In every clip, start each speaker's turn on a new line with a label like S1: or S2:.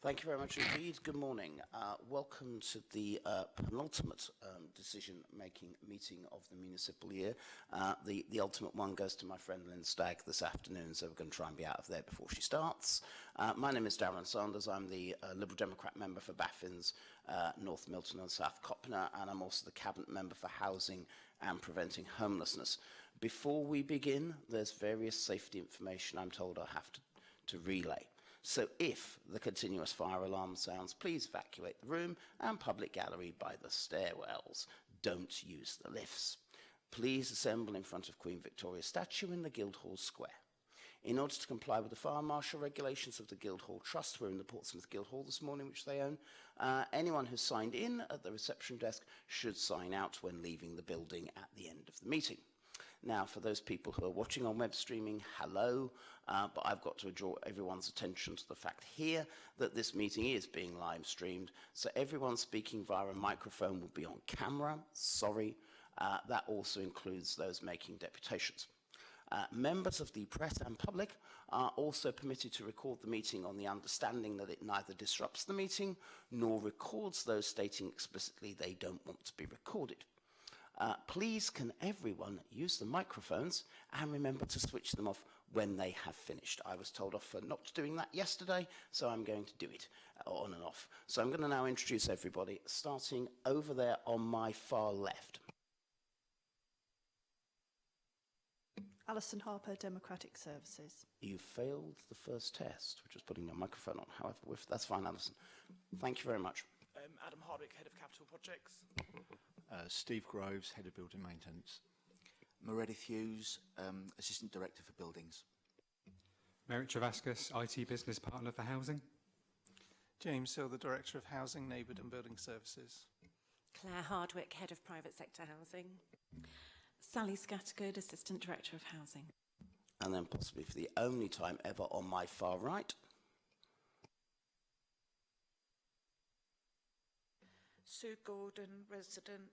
S1: Thank you very much indeed. Good morning. Welcome to the penultimate decision-making meeting of the municipal year. The ultimate one goes to my friend Lynn Stagg this afternoon, so we're going to try and be out of there before she starts. My name is Darren Sanders. I'm the Liberal Democrat member for Baffins, North Milton and South Copner, and I'm also the Cabinet member for Housing and Preventing Homelessness. Before we begin, there's various safety information I'm told I have to relay. So if the continuous fire alarm sounds, please evacuate the room and public gallery by the stairwells. Don't use the lifts. Please assemble in front of Queen Victoria's statue in the Guildhall Square. In order to comply with the fire marshal regulations of the Guildhall Trust, we're in the Portsmouth Guildhall this morning, which they own. Anyone who's signed in at the reception desk should sign out when leaving the building at the end of the meeting. Now, for those people who are watching on web streaming, hello, but I've got to draw everyone's attention to the fact here that this meeting is being live streamed, so everyone speaking via a microphone will be on camera. Sorry, that also includes those making deputations. Members of the press and public are also permitted to record the meeting on the understanding that it neither disrupts the meeting nor records those stating explicitly they don't want to be recorded. Please can everyone use the microphones and remember to switch them off when they have finished. I was told off for not doing that yesterday, so I'm going to do it on and off. So I'm going to now introduce everybody, starting over there on my far left.
S2: Alison Harper, Democratic Services.
S1: You failed the first test, which was putting your microphone on. However, that's fine, Alison. Thank you very much.
S3: Adam Hardwick, Head of Capital Projects.
S4: Steve Groves, Head of Building Maintenance.
S5: Meredith Hughes, Assistant Director for Buildings.
S6: Merrick Travascus, IT Business Partner for Housing.
S3: James Hill, the Director of Housing, Neighbourhood and Building Services.
S7: Claire Hardwick, Head of Private Sector Housing. Sally Scattergood, Assistant Director of Housing.
S1: And then possibly for the only time ever on my far right.
S8: Sue Gordon, Resident.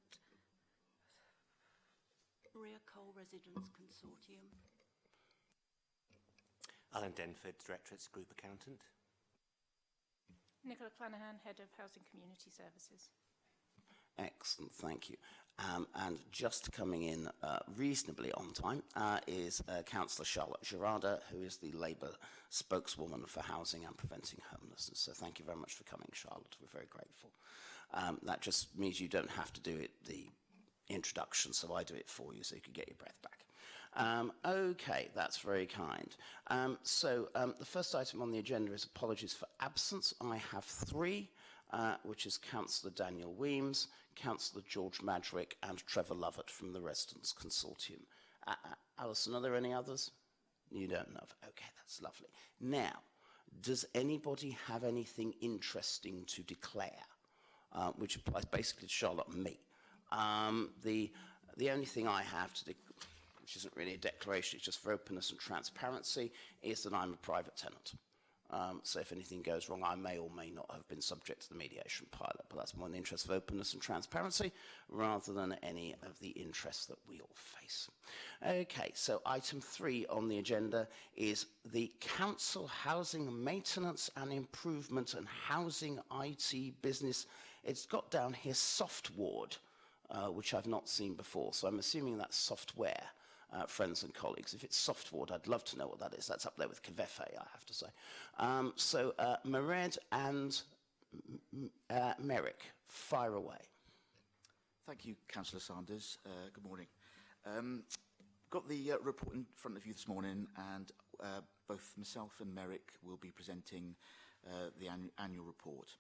S9: Maria Cole, Residents Consortium.
S10: Alan Denford, Director at Group Accountant.
S8: Nicola Clanahan, Head of Housing Community Services.
S1: Excellent, thank you. And just coming in reasonably on time is Councillor Charlotte Gerarda, who is the Labour spokeswoman for Housing and Preventing Homelessness. So thank you very much for coming, Charlotte. We're very grateful. That just means you don't have to do it, the introduction, so I do it for you so you can get your breath back. Okay, that's very kind. The first item on the agenda is apologies for absence. I have three, which is Councillor Daniel Weems, Councillor George Madrick, and Trevor Lovett from the Residents Consortium. Alison, are there any others? You don't know. Okay, that's lovely. Now, does anybody have anything interesting to declare? Which applies basically to Charlotte and me. The only thing I have to which isn't really a declaration, it's just for openness and transparency, is that I'm a private tenant. So if anything goes wrong, I may or may not have been subject to the mediation pilot, but that's more in the interest of openness and transparency rather than any of the interests that we all face. Okay, so item 3 on the agenda is the Council Housing Maintenance and Improvement and Housing IT Business. It's got down here soft ward, which I've not seen before, so I'm assuming that's software. Friends and colleagues, if it's soft ward, I'd love to know what that is. That's up there with Kvefe, I have to say. Mered and Merrick, fire away.
S5: Thank you, Councillor Sanders. Good morning. Got the report in front of you this morning, and both myself and Merrick will be presenting the annual report.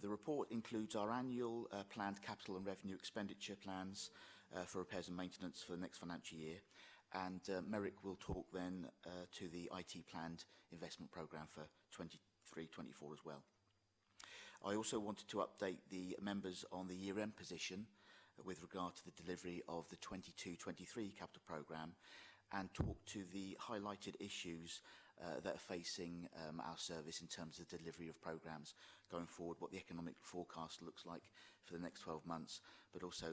S5: The report includes our annual planned capital and revenue expenditure plans for repairs and maintenance for the next financial year, and Merrick will talk then to the IT planned investment programme for 23-24 as well. I also wanted to update the members on the year-end position with regard to the delivery of the 22-23 capital programme and talk to the highlighted issues that are facing our service in terms of the delivery of programmes going forward, what the economic forecast looks like for the next 12 months, but also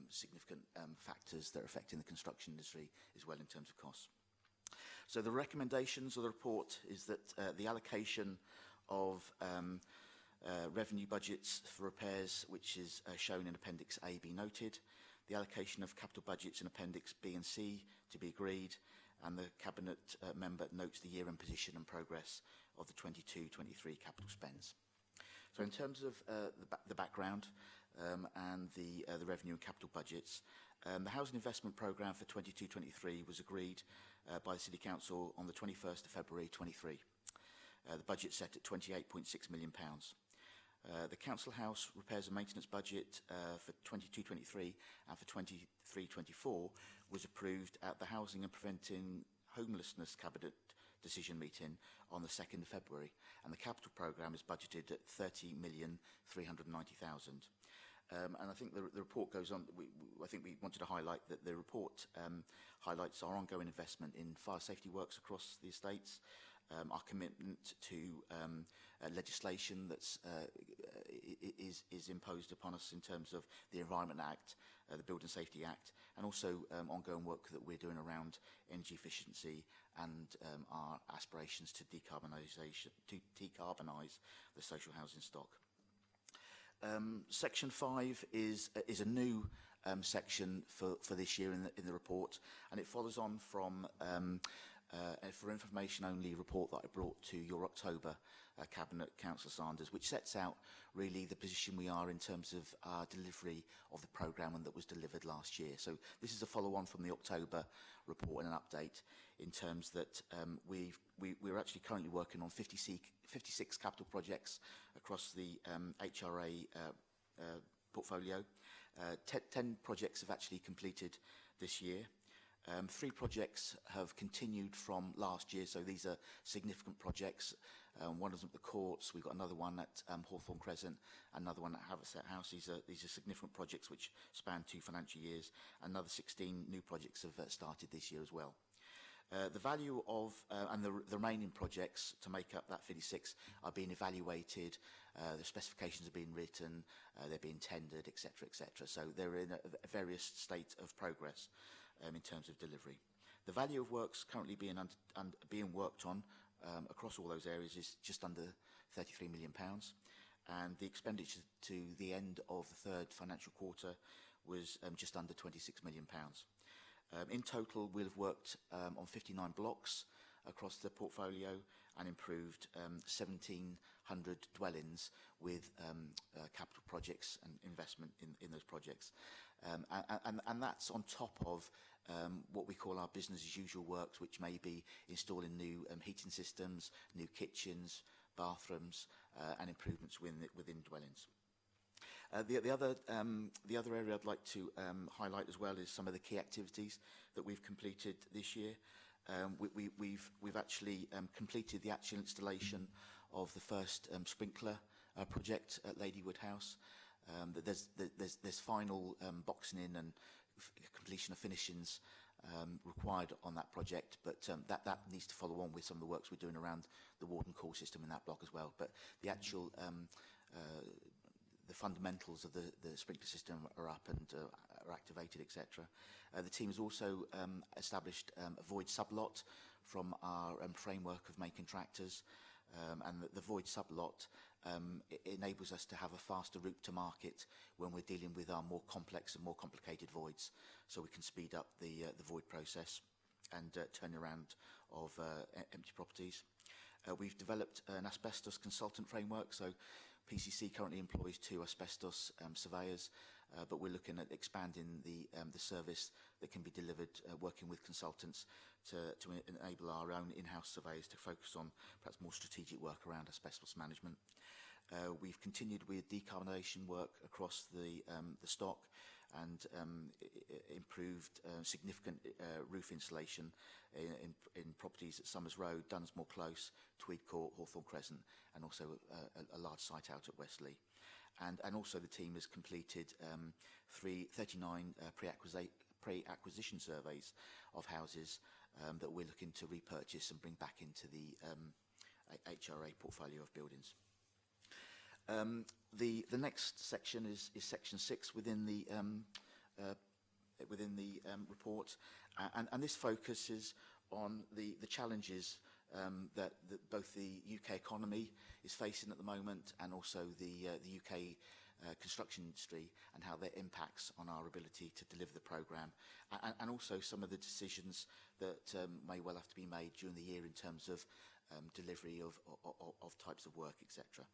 S5: significant factors that are affecting the construction industry as well in terms of costs. So the recommendations of the report is that the allocation of revenue budgets for repairs, which is shown in Appendix A, be noted. The allocation of capital budgets in Appendix B and C to be agreed, and the Cabinet member notes the year-end position and progress of the 22-23 capital spends. So in terms of the background and the revenue and capital budgets, the Housing Investment Programme for 22-23 was agreed by the City Council on the 21st of February 23. The budget set at £28.6 million. The Council House repairs and maintenance budget for 22-23 and for 23-24 was approved at the Housing and Preventing Homelessness Cabinet decision meeting on the 2nd of February, and the capital programme is budgeted at £30,390,000. And I think the report goes on. I think we wanted to highlight that the report highlights our ongoing investment in fire safety works across the estates, our commitment to legislation that's is imposed upon us in terms of the Environment Act, the Building Safety Act, and also ongoing work that we're doing around energy efficiency and our aspirations to decarbonise the social housing stock. Section 5 is a new section for this year in the report, and it follows on from for information only report that I brought to your October Cabinet, Councillor Sanders, which sets out really the position we are in terms of our delivery of the programme that was delivered last year. So this is a follow-on from the October report and an update in terms that we're actually currently working on 56 capital projects across the HRA portfolio. 10 projects have actually completed this year. 3 projects have continued from last year, so these are significant projects. One is at the courts, we've got another one at Hawthorne Crescent, another one at Haverset House. These are significant projects which span 2 financial years. Another 16 new projects have started this year as well. The value of, and the remaining projects to make up that 56 are being evaluated, the specifications are being written, they're being tendered, etc., etc. So they're in a various state of progress in terms of delivery. The value of works currently being worked on across all those areas is just under £33 million, and the expenditure to the end of the 3rd financial quarter was just under £26 million. In total, we'll have worked on 59 blocks across the portfolio and improved 1,700 dwellings with capital projects and investment in those projects. And that's on top of what we call our business as usual works, which may be installing new heating systems, new kitchens, bathrooms, and improvements within dwellings. The other area I'd like to highlight as well is some of the key activities that we've completed this year. We've actually completed the actual installation of the first sprinkler project at Ladywood House. There's final boxing in and completion of finishings required on that project, but that needs to follow on with some of the works we're doing around the warden call system in that block as well. But the actual the fundamentals of the sprinkler system are up and are activated, etc. The team has also established a void sublot from our framework of main contractors, and the void sublot enables us to have a faster route to market when we're dealing with our more complex and more complicated voids, so we can speed up the void process and turnaround of empty properties. We've developed an asbestos consultant framework, so PCC currently employs 2 asbestos surveyors, but we're looking at expanding the service that can be delivered working with consultants to enable our own in-house surveyors to focus on perhaps more strategic work around asbestos management. We've continued with decarbonisation work across the stock and improved significant roof insulation in properties at Summers Road, Dunsmore Close, Tweed Court, Hawthorne Crescent, and also a large site out at Westley. And also the team has completed 39 pre-acquisition surveys of houses that we're looking to repurchase and bring back into the HRA portfolio of buildings. The next section is section 6 within the report, and this focuses on the challenges that both the UK economy is facing at the moment and also the UK construction industry, and how that impacts on our ability to deliver the programme, and also some of the decisions that may well have to be made during the year in terms of delivery of types of work, etc.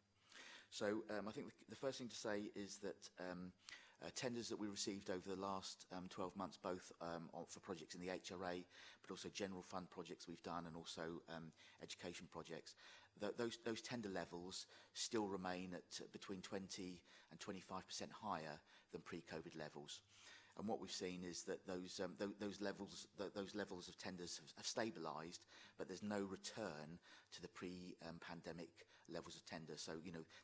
S5: So I think the first thing to say is that tenders that we received over the last 12 months, both for projects in the HRA, but also general fund projects we've done, and also education projects, those tender levels still remain at between 20 and 25% higher than pre-COVID levels. And what we've seen is that those levels of tenders have stabilised, but there's no return to the pre-pandemic levels of tender. So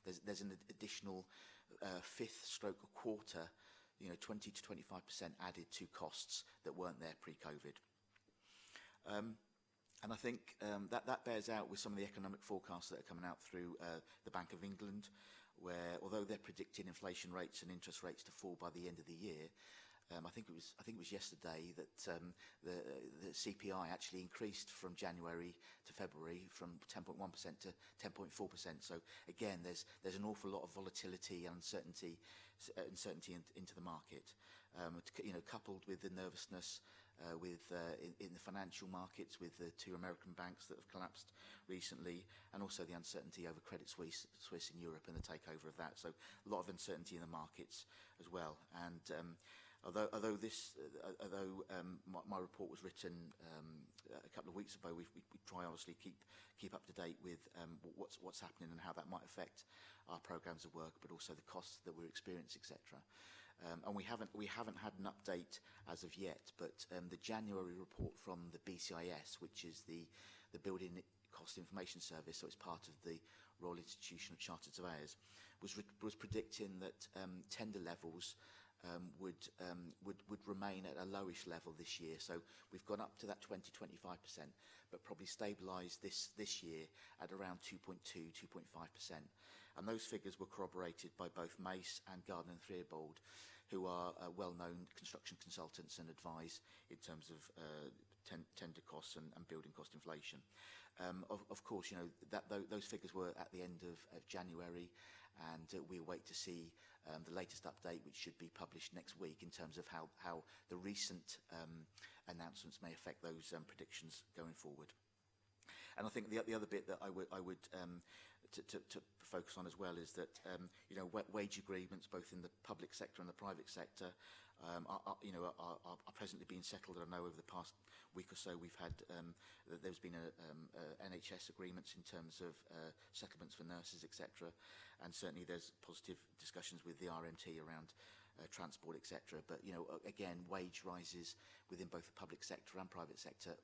S5: there's an additional fifth stroke a quarter, 20 to 25% added to costs that weren't there pre-COVID. And I think that bears out with some of the economic forecasts that are coming out through the Bank of England, where although they're predicting inflation rates and interest rates to fall by the end of the year, I think it was yesterday that the CPI actually increased from January to February from 10.1% to 10.4%. So again, there's an awful lot of volatility and uncertainty into the market, coupled with the nervousness in the financial markets with the two American banks that have collapsed recently, and also the uncertainty over Credit Suisse in Europe and the takeover of that. So a lot of uncertainty in the markets as well. And Although my report was written a couple of weeks ago, we try obviously keep up to date with what's happening and how that might affect our programmes of work, but also the costs that we're experiencing, etc. And we haven't had an update as of yet, but the January report from the BCIS, which is the Building Cost Information Service, so it's part of the Royal Institution of Chartered Surveyors, was predicting that tender levels would remain at a lowish level this year. So we've gone up to that 20-25%, but probably stabilised this year at around 2.2-2.5%. And those figures were corroborated by both Mace and Gardner and Theobald, who are well-known construction consultants and advise in terms of tender costs and building cost inflation. Of course, those figures were at the end of January, and we wait to see the latest update, which should be published next week, in terms of how the recent announcements may affect those predictions going forward. And I think the other bit that I would to focus on as well is that wage agreements, both in the public sector and the private sector, are presently being settled. I know over the past week or so we've had there's been NHS agreements in terms of settlements for nurses, etc. And certainly there's positive discussions with the RMT around transport, etc. But again, wage rises within both the public sector and private sector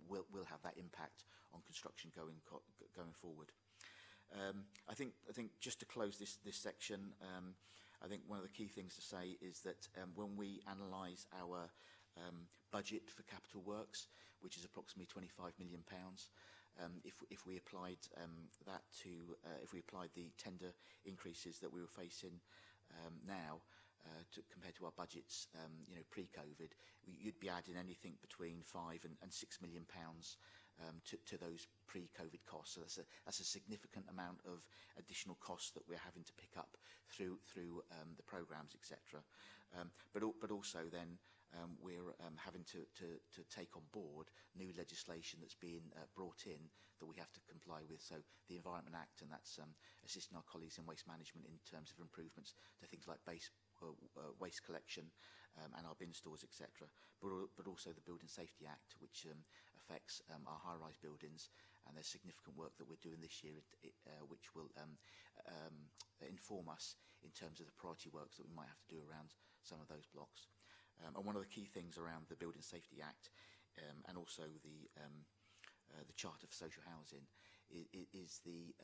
S5: will have that impact on construction going forward. I think just to close this section, I think one of the key things to say is that when we analyse our budget for capital works, which is approximately £25 million, if we applied that to if we applied the tender increases that we were facing now compared to our budgets, pre-COVID, you'd be adding anything between £5 and £6 million to those pre-COVID costs. So that's a significant amount of additional costs that we're having to pick up through the programmes, etc. But also then we're having to take on board new legislation that's being brought in that we have to comply with. So the Environment Act, and that's assisting our colleagues in waste management in terms of improvements to things like waste collection and our bin stores, etc. But also the Building Safety Act, which affects our high-rise buildings, and there's significant work that we're doing this year which will inform us in terms of the priority works that we might have to do around some of those blocks. And one of the key things around the Building Safety Act and also the Charter for Social Housing is the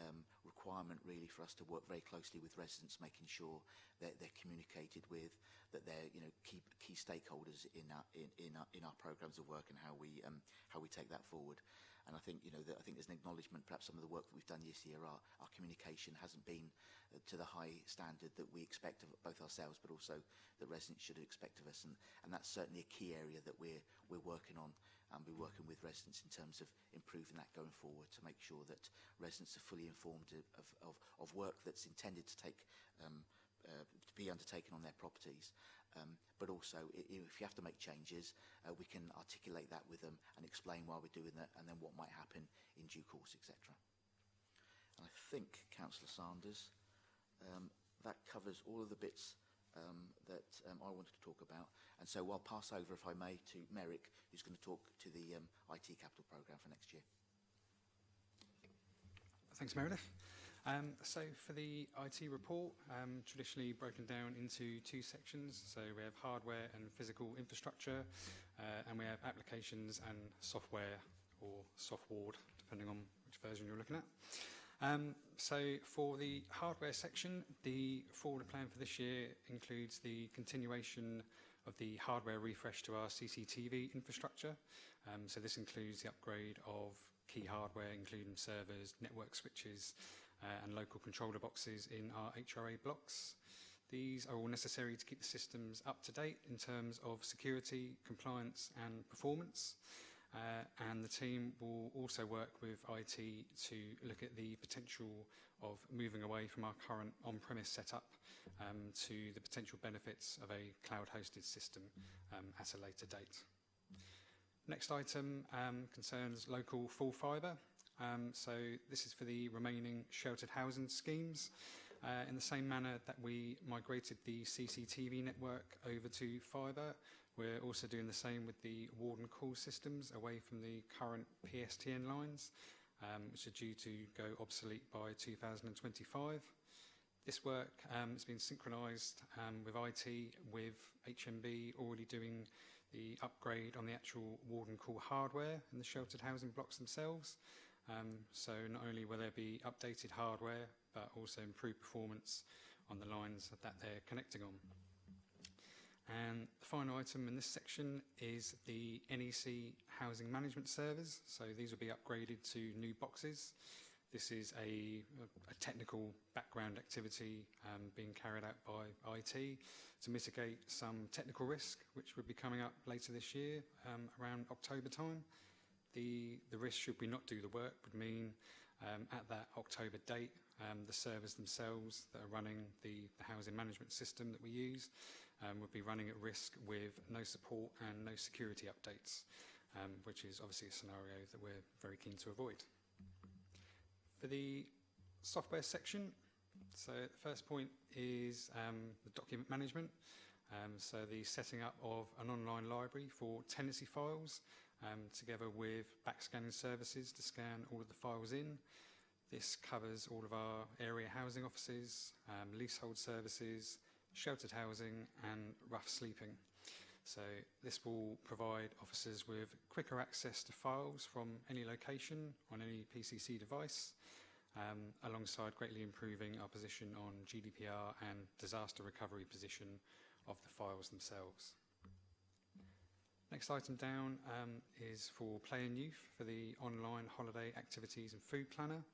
S5: requirement really for us to work very closely with residents, making sure that they're communicated with, that they're key stakeholders in our programmes of work and how we take that forward. And I think I think there's an acknowledgement, perhaps some of the work that we've done this year, our communication hasn't been to the high standard that we expect of both ourselves, but also that residents should expect of us. And that's certainly a key area that we're working on and be working with residents in terms of improving that going forward to make sure that residents are fully informed of work that's intended to to be undertaken on their properties. But also, if you have to make changes, we can articulate that with them and explain why we're doing that and then what might happen in due course, etc. And I think, Councillor Sanders, that covers all of the bits that I wanted to talk about. And so I'll pass over, if I may, to Merrick, who's going to talk to the IT capital programme for next year.
S6: Thanks, Meredith. So for the IT report, traditionally broken down into two sections. So we have hardware and physical infrastructure, and we have applications and software, or softward, depending on which version you're looking at. So for the hardware section, the forward plan for this year includes the continuation of the hardware refresh to our CCTV infrastructure. So this includes the upgrade of key hardware, including servers, network switches, and local controller boxes in our HRA blocks. These are all necessary to keep the systems up to date in terms of security, compliance and performance. And the team will also work with IT to look at the potential of moving away from our current on-premise setup to the potential benefits of a cloud-hosted system at a later date. Next item concerns local full fibre. So this is for the remaining sheltered housing schemes. In the same manner that we migrated the CCTV network over to fibre, we're also doing the same with the warden call systems away from the current PSTN lines, which are due to go obsolete by 2025. This work has been synchronised with IT, with HMB already doing the upgrade on the actual warden call hardware in the sheltered housing blocks themselves. So not only will there be updated hardware, but also improved performance on the lines that they're connecting on. And the final item in this section is the NEC housing management servers. So these will be upgraded to new boxes. This is a technical background activity being carried out by IT to mitigate some technical risk, which will be coming up later this year, around October time. The risk, should we not do the work, would mean at that October date, the servers themselves that are running the housing management system that we use would be running at risk with no support and no security updates, which is obviously a scenario that we're very keen to avoid. For the software section, so the first point is the document management. So the setting up of an online library for tenancy files, together with backscanning services to scan all of the files in. This covers all of our area housing offices, leasehold services, sheltered housing and rough sleeping. So this will provide officers with quicker access to files from any location on any PCC device, alongside greatly improving our position on GDPR and disaster recovery position of the files themselves. Next item down is for Play and Youth for the online holiday activities and food planner.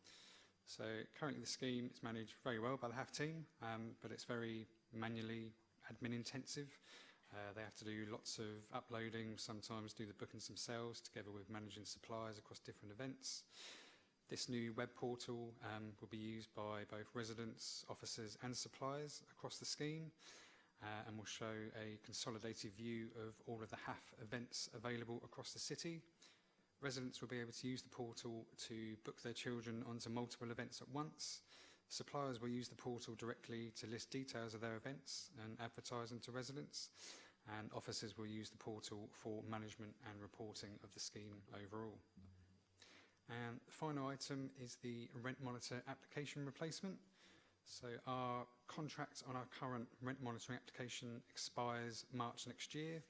S6: So currently the scheme is managed very well by the HAF team, but it's very manually admin intensive. They have to do lots of uploading, sometimes do the bookings themselves, together with managing suppliers across different events. This new web portal will be used by both residents, officers and suppliers across the scheme, and will show a consolidated view of all of the HAF events available across the city. Residents will be able to use the portal to book their children onto multiple events at once. Suppliers will use the portal directly to list details of their events and advertise them to residents. And officers will use the portal for management and reporting of the scheme overall. And the final item is the rent monitor application replacement. So our contract on our current rent monitoring application expires March next year.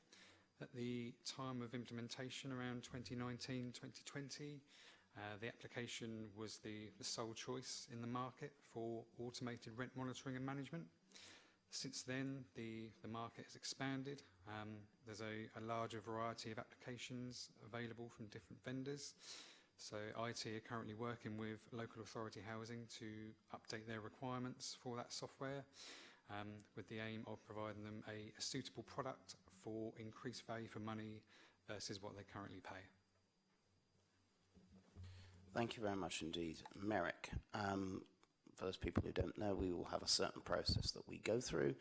S6: At the time of implementation, around 2019-2020, the application was the sole choice in the market for automated rent monitoring and management. Since then, the market has expanded. There's a larger variety of applications available from different vendors. So IT are currently working with local authority housing to update their requirements for that software, with the aim of providing them a suitable product for increased value for money versus what they currently pay.
S1: Thank you very much indeed. Merrick, for those people who don't know, we will have a certain process that we go through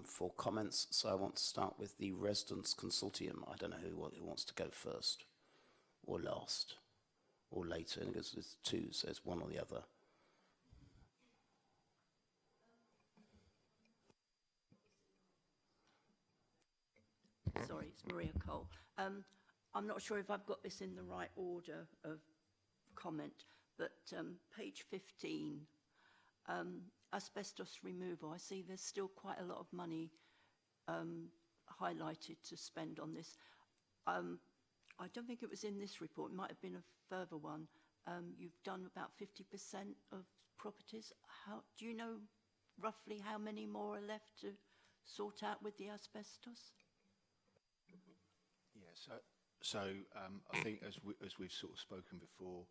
S1: for comments. So I want to start with the Residents Consortium. I don't know who wants to go first or last or later. I think it's two, so it's one or the other.
S9: Sorry, it's Maria Cole. I'm not sure if I've got this in the right order of comment, but page 15, asbestos removal. I see there's still quite a lot of money highlighted to spend on this. I don't think it was in this report. It might have been a further one. You've done about 50% of properties. Do you know roughly how many more are left to sort out with the asbestos?
S4: Yeah, so I think as we've sort of spoken before,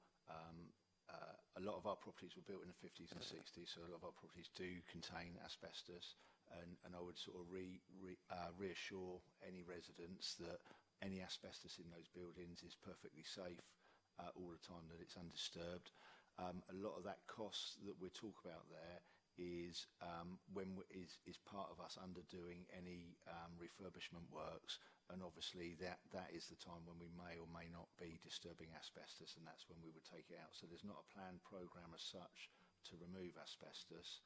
S4: a lot of our properties were built in the 50s and 60s, so a lot of our properties do contain asbestos, and I would sort of reassure any residents that any asbestos in those buildings is perfectly safe all the time, that it's undisturbed. A lot of that cost that we talk about there is is part of us underdoing any refurbishment works, and obviously that is the time when we may or may not be disturbing asbestos, and that's when we would take it out. So there's not a planned programme as such to remove asbestos,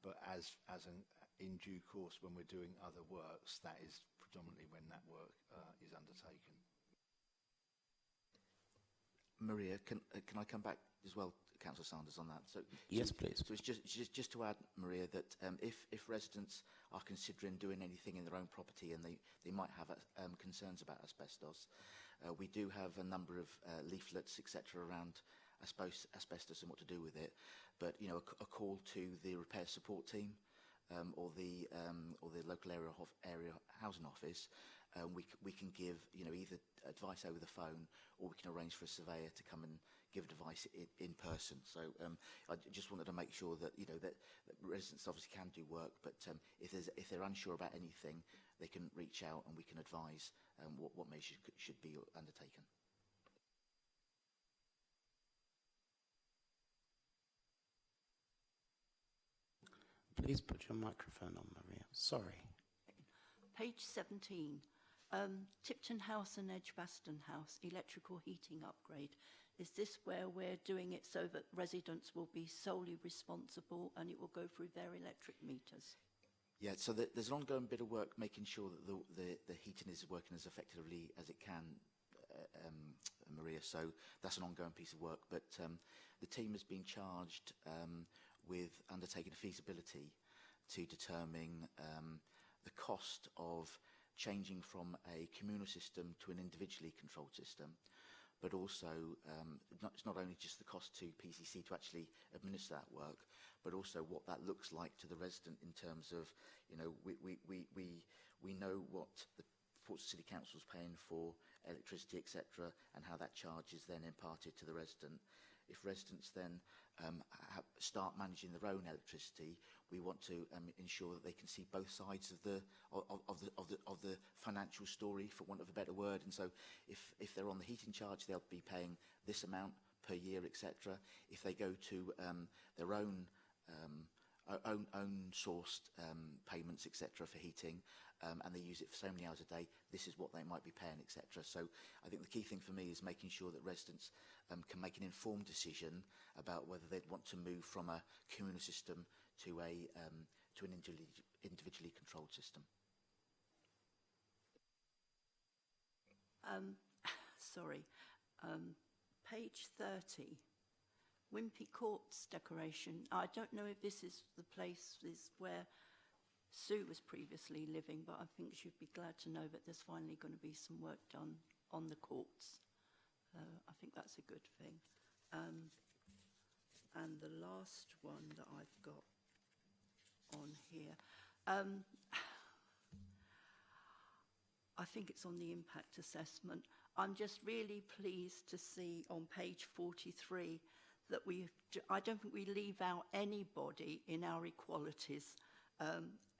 S4: but in due course when we're doing other works, that is predominantly when that work is undertaken.
S5: Maria, can I come back as well, Councillor Sanders, on that?
S1: Yes, please.
S5: So it's just to add, Maria, that if residents are considering doing anything in their own property and they might have concerns about asbestos, we do have a number of leaflets, etc., around asbestos and what to do with it. But a call to the repair support team or the local area housing office. We can give either advice over the phone, or we can arrange for a surveyor to come and give advice in person. So I just wanted to make sure that that residents obviously can do work, but if they're unsure about anything, they can reach out and we can advise what measures should be undertaken.
S1: Please put your microphone on, Maria. Sorry.
S9: Page 17, Tipton House and Edgbaston House, electrical heating upgrade. Is this where we're doing it so that residents will be solely responsible and it will go through their electric meters?
S5: Yeah, so there's an ongoing bit of work making sure that the heating is working as effectively as it can, Maria. So that's an ongoing piece of work. But the team has been charged with undertaking a feasibility to determine the cost of changing from a communal system to an individually controlled system, but also it's not only just the cost to PCC to actually administer that work, but also what that looks like to the resident in terms of, we know what the Portsmouth City Council is paying for electricity, etc., and how that charge is then imparted to the resident. If residents then start managing their own electricity, we want to ensure that they can see both sides of the financial story, for want of a better word. And so, if they're on the heating charge, they'll be paying this amount per year, etc. If they go to their own sourced payments, etc., for heating, and they use it for so many hours a day, this is what they might be paying, etc. So I think the key thing for me is making sure that residents can make an informed decision about whether they'd want to move from a communal system to an individually controlled system.
S9: Sorry, page 30. Wimpy Courts decoration. I don't know if this is the place where Sue was previously living, but I think she'd be glad to know that there's finally going to be some work done on the courts. I think that's a good thing. And the last one that I've got on here, I think it's on the impact assessment. I'm just really pleased to see on page 43 that I don't think we leave out anybody in our equalities.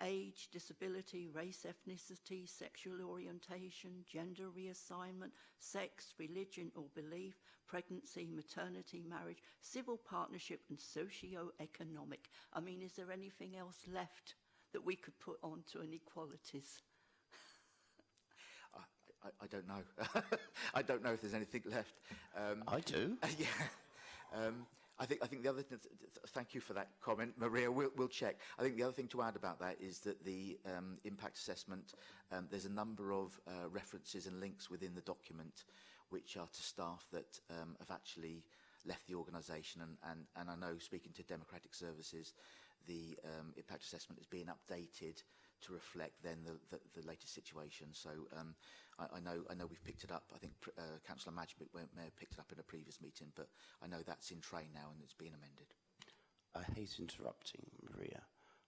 S9: age, disability, race, ethnicity, sexual orientation, gender reassignment, sex, religion or belief, pregnancy, maternity, marriage, civil partnership and socio-economic. I mean, is there anything else left that we could put onto inequalities?
S5: I don't know. I don't know if there's anything left.
S1: I do.
S5: Yeah. I think the other thing, thank you for that comment, Maria. We'll check. I think the other thing to add about that is that the impact assessment, there's a number of references and links within the document which are to staff that have actually left the organisation. And I know, speaking to Democratic Services, the impact assessment is being updated to reflect then the latest situation. So I know we've picked it up. I think Councillor Madge may have picked it up in a previous meeting, but I know that's in train now and it's being amended.
S1: I hate interrupting, Maria,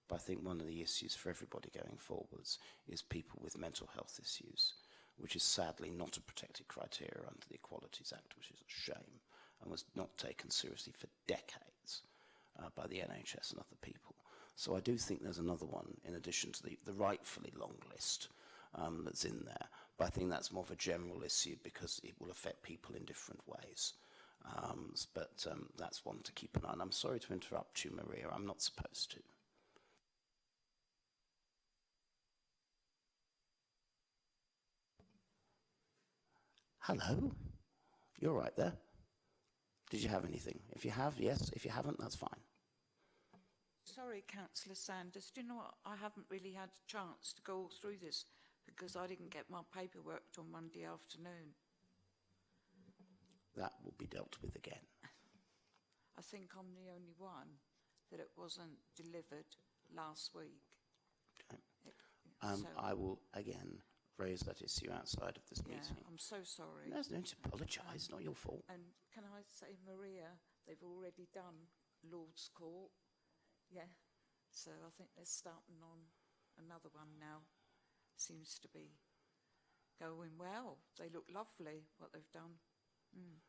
S1: but I think one of the issues for everybody going forwards is people with mental health issues, which is sadly not a protected criteria under the Equalities Act, which is a shame and was not taken seriously for decades by the NHS and other people. So I do think there's another one in addition to the rightfully long list that's in there. But I think that's more of a general issue because it will affect people in different ways. But that's one to keep an eye on. I'm sorry to interrupt you, Maria. I'm not supposed to. Hello? You're right there. Did you have anything? If you have, yes. If you haven't, that's fine.
S8: Sorry, Councillor Sanders. Do you know what? I haven't really had a chance to go all through this because I didn't get my paperwork till Monday afternoon.
S1: That will be dealt with again.
S8: I think I'm the only one that it wasn't delivered last week.
S1: Okay.
S8: So,
S1: I will, again, raise that issue outside of this
S8: yeah,
S1: meeting.
S8: I'm so sorry.
S1: There's no need to apologise. Not your fault.
S8: And can I say, Maria, they've already done Lord's Court. Yeah. So I think they're starting on another one now. Seems to be going well. They look lovely, what they've done. Mm.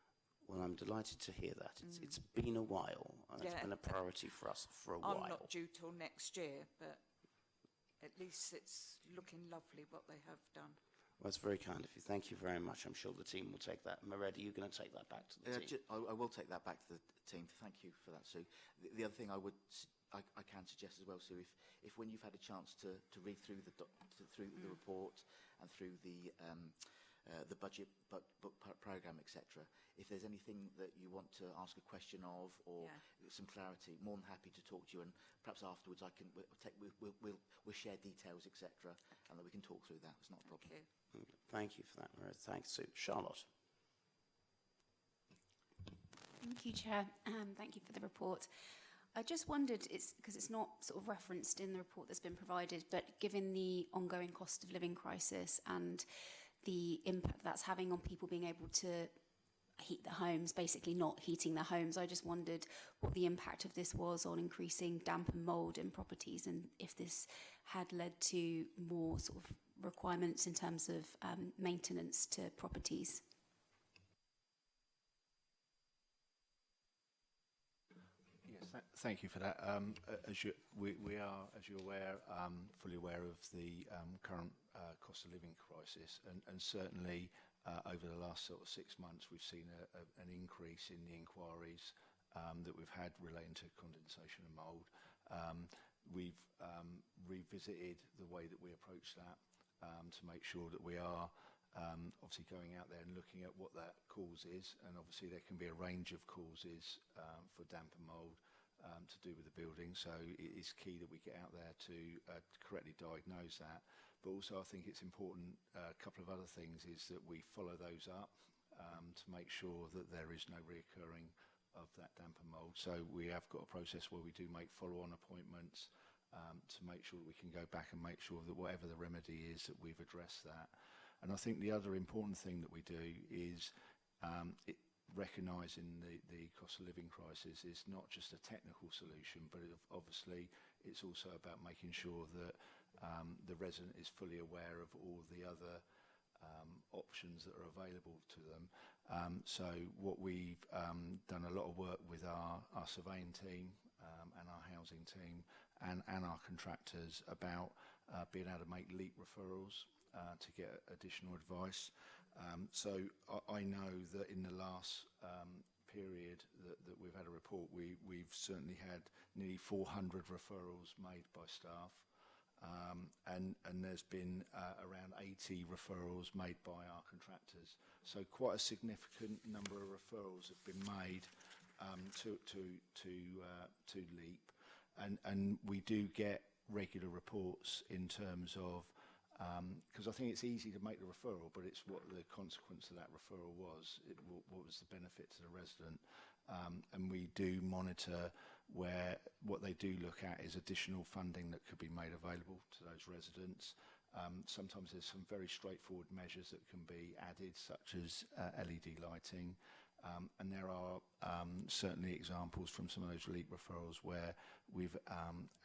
S1: Well, I'm delighted to hear that. It's been a while. It's been a priority for us for a while.
S8: I'm not due till next year, but at least it's looking lovely what they have done.
S1: Well, it's very kind of you. Thank you very much. I'm sure the team will take that. Mared, are you going to take that back to the team?
S5: I will take that back to the team. Thank you for that, Sue. The other thing I can suggest as well, Sue, if when you've had a chance to read through the report and through the budget book program, etc., if there's anything that you want to ask a question of or some clarity, more than happy to talk to you. And perhaps afterwards, we'll share details, etc., and that we can talk through that. It's not a problem.
S1: Thank you for that, Mared. Thanks, Sue. Charlotte.
S11: Thank you, Chair. Thank you for the report. I just wondered, because it's not sort of referenced in the report that's been provided, but given the ongoing cost of living crisis and the impact that's having on people being able to heat their homes, basically not heating their homes, I just wondered what the impact of this was on increasing damp and mould in properties and if this had led to more sort of requirements in terms of maintenance to properties.
S4: Thank you for that. We are, as you're aware, fully aware of the current cost of living crisis, and certainly over the last sort of 6 months, we've seen an increase in the inquiries that we've had relating to condensation and mould. We've revisited the way that we approach that to make sure that we are obviously going out there and looking at what that cause is, and obviously there can be a range of causes for damp and mould to do with the building, so it is key that we get out there to correctly diagnose that. But also I think it's important, a couple of other things, is that we follow those up to make sure that there is no reoccurring of that damp and mould. So we have got a process where we do make follow-on appointments to make sure that we can go back and make sure that whatever the remedy is, that we've addressed that. And I think the other important thing that we do is recognising the cost of living crisis is not just a technical solution, but obviously it's also about making sure that the resident is fully aware of all the other options that are available to them. So what we've done a lot of work with our surveying team and our housing team, and our contractors about being able to make LEAP referrals to get additional advice. So I know that in the last period that we've had a report, we've certainly had nearly 400 referrals made by staff. And there's been around 80 referrals made by our contractors. So quite a significant number of referrals have been made to LEAP. And we do get regular reports in terms of, because I think it's easy to make the referral, but it's what the consequence of that referral was. What was the benefit to the resident? And we do monitor where what they do look at is additional funding that could be made available to those residents. Sometimes there's some very straightforward measures that can be added, such as LED lighting. And there are certainly examples from some of those LEAP referrals where we've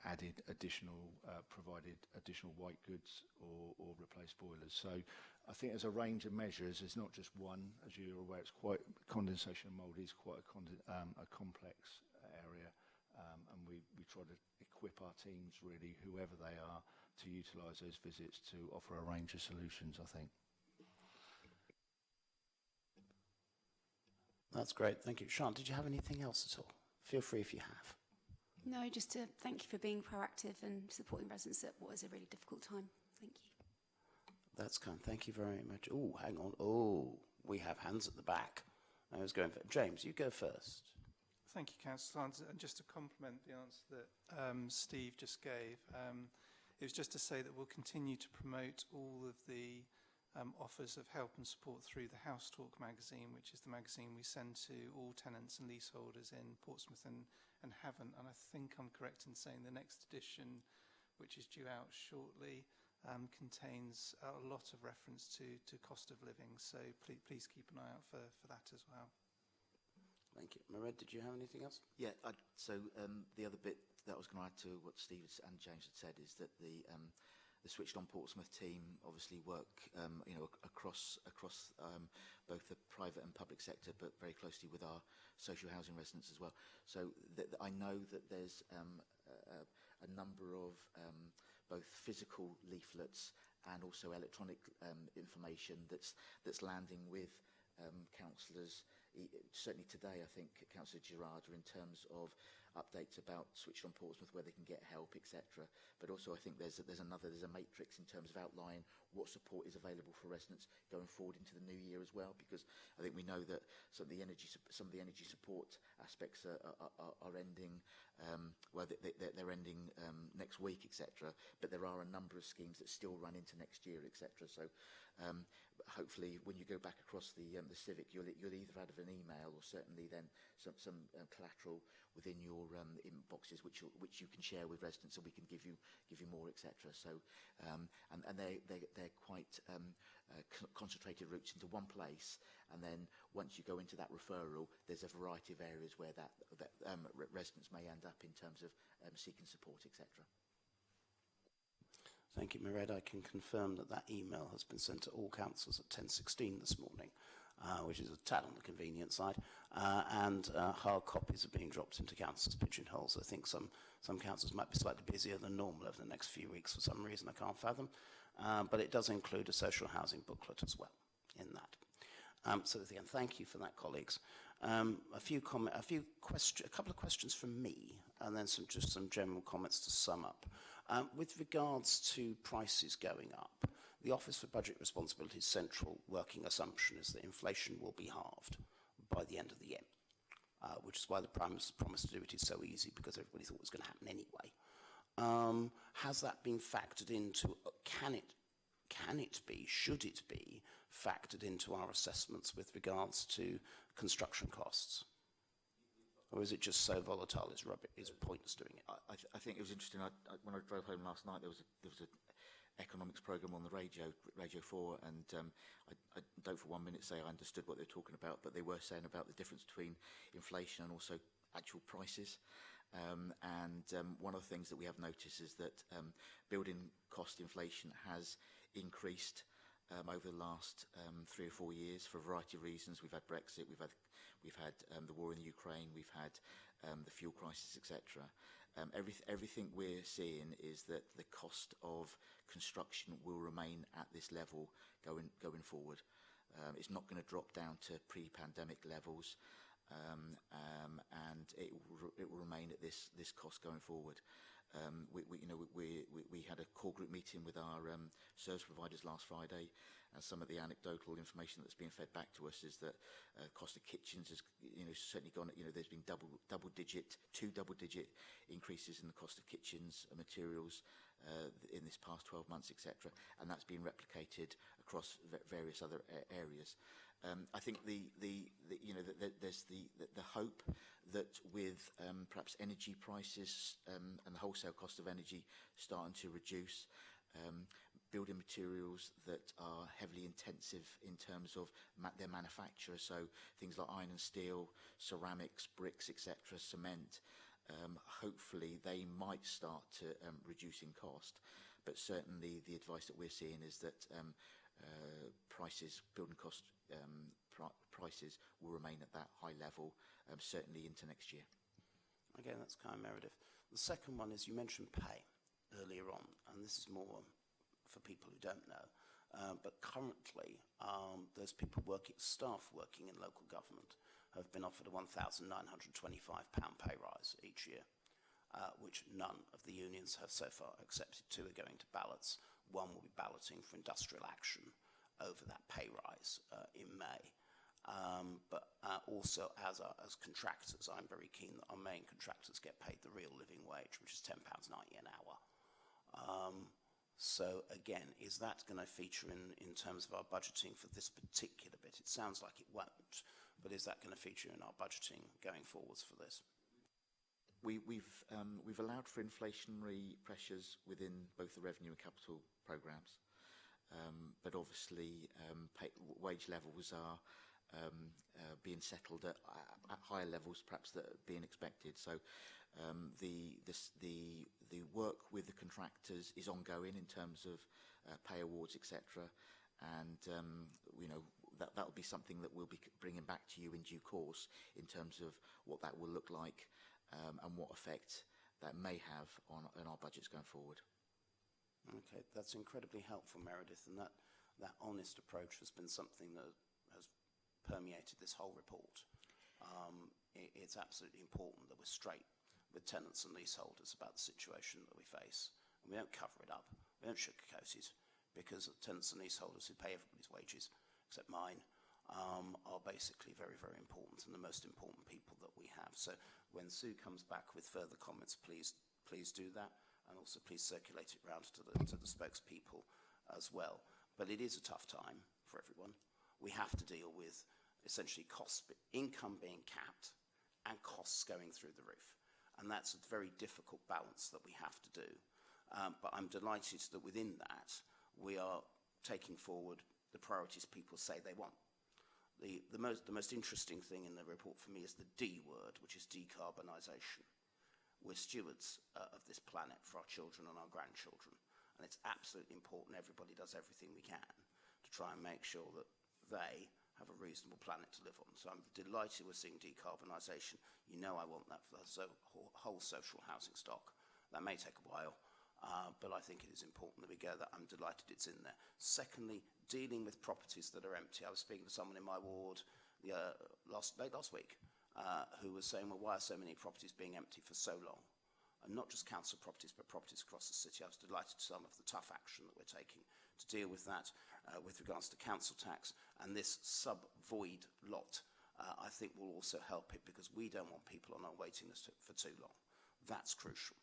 S4: added additional, provided additional white goods or replaced boilers. So I think there's a range of measures. It's not just one, as you're aware. It's quite, condensation and mould is quite a complex area. And we try to equip our teams, really, whoever they are, to utilise those visits to offer a range of solutions, I think.
S1: That's great, thank you. Sian, did you have anything else at all? Feel free if you have.
S11: No, just to thank you for being proactive and supporting residents at what is a really difficult time. Thank you.
S1: That's kind. Thank you very much. Oh, hang on. Oh, we have hands at the back. I was going for James. You go first.
S3: Thank you, Councillor Sanders. And just to complement the answer that Steve just gave, it was just to say that we'll continue to promote all of the offers of help and support through the House Talk magazine, which is the magazine we send to all tenants and leaseholders in Portsmouth and Havant. And I think I'm correct in saying the next edition, which is due out shortly, contains a lot of reference to cost of living. So please keep an eye out for that as well.
S1: Thank you. Mairead, did you have anything else?
S5: Yeah, so the other bit that I was going to add to what Steve and James had said is that the Switched On Portsmouth team obviously work across both the private and public sector, but very closely with our social housing residents as well. So I know that there's a number of both physical leaflets and also electronic information that's landing with councillors. Certainly today, I think Councillor Gerarda, in terms of updates about Switched On Portsmouth, where they can get help, etc. But also, I think there's a matrix in terms of outlining what support is available for residents going forward into the new year as well. Because I think we know that some of the energy support aspects are ending. They're ending next week, etc. But there are a number of schemes that still run into next year, etc. So hopefully, when you go back across the civic, you'll either out of an email or certainly then some collateral within your inboxes, which you can share with residents, and we can give you more, etc. So and they're quite concentrated routes into one place, and then once you go into that referral, there's a variety of areas where that residents may end up in terms of seeking support, etc.
S1: Thank you, Mairead. I can confirm that email has been sent to all councillors at 10:16 this morning, which is a tad on the convenient side, and hard copies are being dropped into councillors' pigeonholes. I think some councillors might be slightly busier than normal over the next few weeks for some reason I can't fathom, but it does include a social housing booklet as well in that. So again, thank you for that, colleagues. A couple of questions from me, and then just some general comments to sum up. With regards to prices going up, the Office for Budget Responsibility's central working assumption is that inflation will be halved by the end of the year, which is why the Prime promised to do it is so easy, because everybody thought it was going to happen anyway. Has that been factored into, can it be, should it be factored into our assessments with regards to construction costs? Or is it just so volatile it's pointless doing it?
S5: I think it was interesting. When I drove home last night, there was an economics programme on the Radio 4, and I don't for 1 minute say I understood what they were talking about, but they were saying about the difference between inflation and also actual prices. One of the things that we have noticed is that building cost inflation has increased over the last 3 or 4 years for a variety of reasons. We've had Brexit, we've had the war in the Ukraine, we've had the fuel crisis, etc. everything we're seeing is that the cost of construction will remain at this level going forward. It's not going to drop down to pre-pandemic levels, and it will remain at this cost going forward. We had a core group meeting with our service providers last Friday, and some of the anecdotal information that's being fed back to us is that cost of kitchens has certainly gone. There's been double digit increases in the cost of kitchens and materials in this past 12 months, etc., and that's been replicated across various other areas. I think there's the hope that with perhaps energy prices and the wholesale cost of energy starting to reduce, building materials that are heavily intensive in terms of their manufacture, so things like iron and steel, ceramics, bricks, etc., cement, hopefully they might start to reduce in cost. But certainly the advice that we're seeing is that building cost prices will remain at that high level, certainly into next year.
S1: Again, that's kind of Meredith. The second one is you mentioned pay earlier on, and this is more for people who don't know. But currently, those staff working in local government have been offered a £1,925 pay rise each year, which none of the unions have so far accepted. Two are going to ballots. One will be balloting for industrial action over that pay rise in May. But also as contractors, I'm very keen that our main contractors get paid the real living wage, which is £10.90 an hour. So again, is that going to feature in terms of our budgeting for this particular bit? It sounds like it won't, but is that going to feature in our budgeting going forwards for this?
S5: We've allowed for inflationary pressures within both the revenue and capital programmes, but obviously wage levels are being settled at higher levels perhaps that are being expected. So the work with the contractors is ongoing in terms of pay awards, etc., and that'll be something that we'll be bringing back to you in due course in terms of what that will look like and what effect that may have on our budgets going forward.
S1: Okay, that's incredibly helpful, Meredith, and that honest approach has been something that has permeated this whole report. It's absolutely important that we're straight with tenants and leaseholders about the situation that we face, and we don't cover it up, we don't sugarcoat it, because tenants and leaseholders who pay everybody's wages, except mine, are basically very, very important and the most important people that we have. So when Sue comes back with further comments, please do that, and also please circulate it round to the spokespeople as well. But it is a tough time for everyone. We have to deal with essentially income being capped and costs going through the roof. And that's a very difficult balance that we have to do. But I'm delighted that within that, we are taking forward the priorities people say they want. The most interesting thing in the report for me is the D word, which is decarbonisation. We're stewards of this planet for our children and our grandchildren. And it's absolutely important everybody does everything we can to try and make sure that they have a reasonable planet to live on. So I'm delighted we're seeing decarbonisation. You know I want that for the whole social housing stock. That may take a while, but I think it is important that we go there. I'm delighted it's in there. Secondly, dealing with properties that are empty. I was speaking to someone in my ward last week who was saying, well, why are so many properties being empty for so long? And not just council properties, but properties across the city. I was delighted to some of the tough action that we're taking to deal with that with regards to council tax. And this sub-void lot, I think, will also help it, because we don't want people on our waiting list for too long. That's crucial.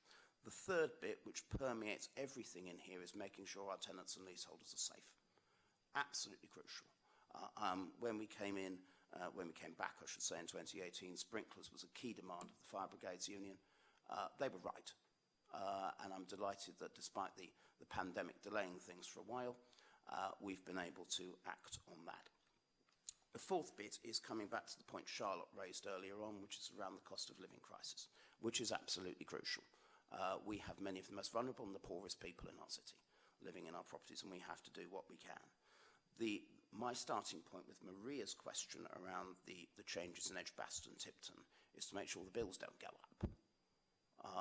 S1: The third bit, which permeates everything in here, is making sure our tenants and leaseholders are safe. Absolutely crucial. When we came back, I should say, in 2018, sprinklers was a key demand of the Fire Brigades Union. They were right. And I'm delighted that despite the pandemic delaying things for a while, we've been able to act on that. The fourth bit is coming back to the point Charlotte raised earlier on, which is around the cost of living crisis, which is absolutely crucial. We have many of the most vulnerable and the poorest people in our city living in our properties, and we have to do what we can. My starting point with Maria's question around the changes in Edgbaston and Tipton is to make sure the bills don't go up.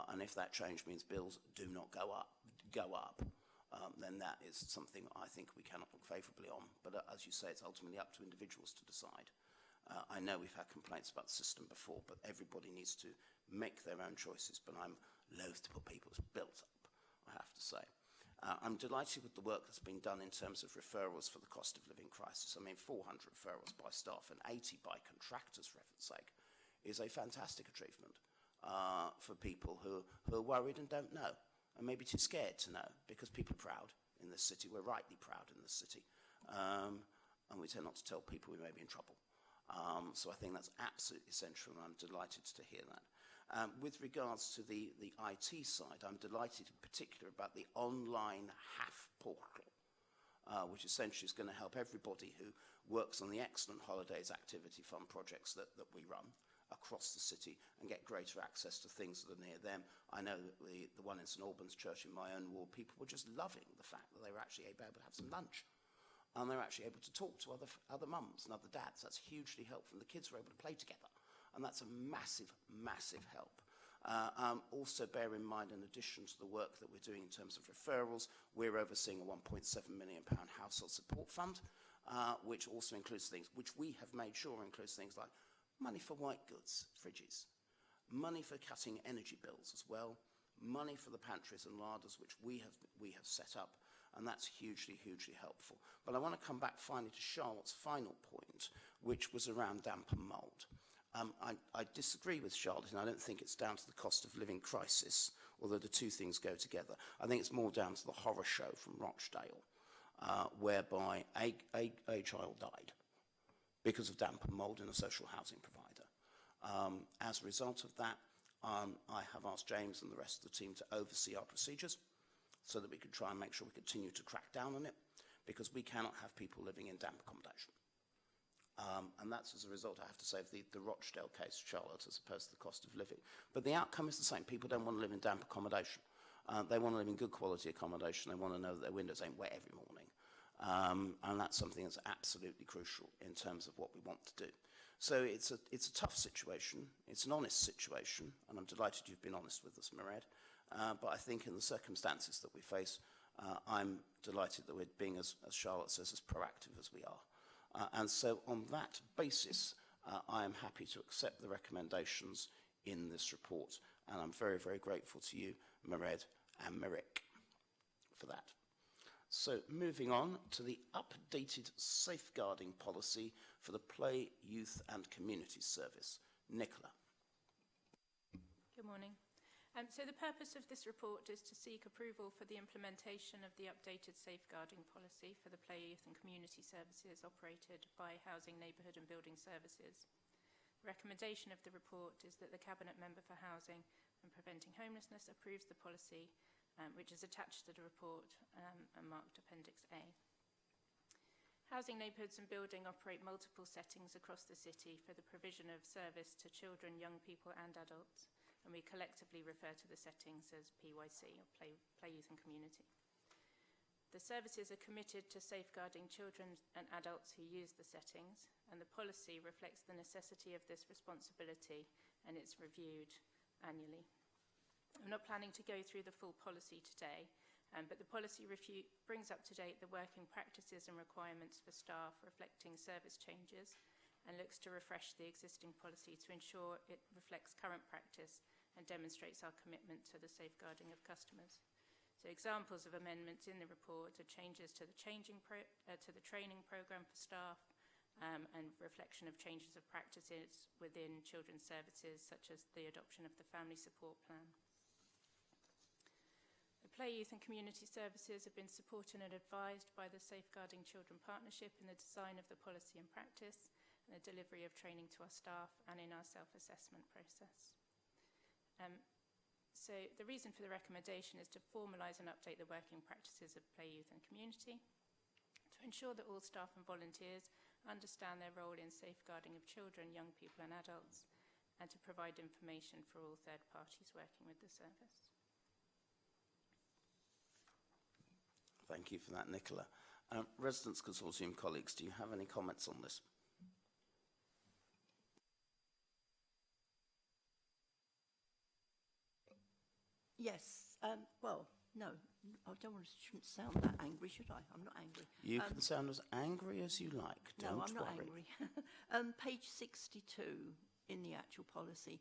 S1: And if that change means bills do not go up, then that is something I think we cannot look favourably on. But as you say, it's ultimately up to individuals to decide. I know we've had complaints about the system before, but everybody needs to make their own choices. But I'm loath to put people's bills up, I have to say. I'm delighted with the work that's been done in terms of referrals for the cost of living crisis. I mean, 400 referrals by staff and 80 by contractors, for heaven's sake, is a fantastic achievement for people who are worried and don't know, and maybe too scared to know, because people are proud in this city. We're rightly proud in this city. And we tend not to tell people we may be in trouble. So I think that's absolutely essential, and I'm delighted to hear that. With regards to the IT side, I'm delighted in particular about the online HAF portal, which essentially is going to help everybody who works on the excellent Holidays Activity Fund projects that we run across the city and get greater access to things that are near them. I know that the one in St Albans Church in my own ward, people were just loving the fact that they were actually able to have some lunch. And they're actually able to talk to other mums and other dads. That's hugely helpful. And the kids were able to play together. And that's a massive, massive help. Also bear in mind, in addition to the work that we're doing in terms of referrals, we're overseeing a £1.7 million household support fund, which also includes things, which we have made sure includes things like money for white goods, fridges, money for cutting energy bills as well, money for the pantries and larders, which we have set up. And that's hugely, hugely helpful. But I want to come back finally to Charlotte's final point, which was around damp and mould. I disagree with Charlotte, and I don't think it's down to the cost of living crisis, although the two things go together. I think it's more down to the horror show from Rochdale, whereby a child died because of damp and mould in a social housing provider. As a result of that, I have asked James and the rest of the team to oversee our procedures, so that we can try and make sure we continue to crack down on it, because we cannot have people living in damp accommodation. And that's as a result, I have to say, of the Rochdale case, Charlotte, as opposed to the cost of living. But the outcome is the same. People don't want to live in damp accommodation. They want to live in good quality accommodation. They want to know that their windows ain't wet every morning. And that's something that's absolutely crucial in terms of what we want to do. So it's a tough situation. It's an honest situation, and I'm delighted you've been honest with us, Mairead. But I think in the circumstances that we face, I'm delighted that we're being, as Charlotte says, as proactive as we are. And so on that basis, I am happy to accept the recommendations in this report. And I'm very, very grateful to you, Mairead and Merrick, for that. So moving on to the updated safeguarding policy for the Play, Youth and Community Service. Nicola.
S12: Good morning. So the purpose of this report is to seek approval for the implementation of the updated safeguarding policy for the Play, Youth and Community Services operated by Housing, Neighbourhood and Building Services. The recommendation of the report is that the Cabinet Member for Housing and Preventing Homelessness approves the policy, which is attached to the report and marked Appendix A. Housing, Neighbourhoods and Building operate multiple settings across the city for the provision of service to children, young people and adults, and we collectively refer to the settings as PYC, or Play, Youth and Community. The services are committed to safeguarding children and adults who use the settings, and the policy reflects the necessity of this responsibility, and it's reviewed annually. I'm not planning to go through the full policy today, but the policy review brings up to date the working practices and requirements for staff reflecting service changes, and looks to refresh the existing policy to ensure it reflects current practice and demonstrates our commitment to the safeguarding of customers. So examples of amendments in the report are changes to the training programme for staff, and reflection of changes of practices within children's services, such as the adoption of the family support plan. The Play, Youth and Community Services have been supported and advised by the Safeguarding Children Partnership in the design of the policy and practice, and the delivery of training to our staff, and in our self-assessment process. So the reason for the recommendation is to formalise and update the working practices of Play, Youth and Community, to ensure that all staff and volunteers understand their role in safeguarding of children, young people and adults, and to provide information for all third parties working with the service.
S1: Thank you for that, Nicola. Residents Consortium colleagues, do you have any comments on this?
S9: Yes. Well, no, I shouldn't sound that angry, should I? I'm not angry.
S1: You can sound as angry as you like. Don't
S9: No, I'm not
S1: worry.
S9: angry. Page 62 in the actual policy,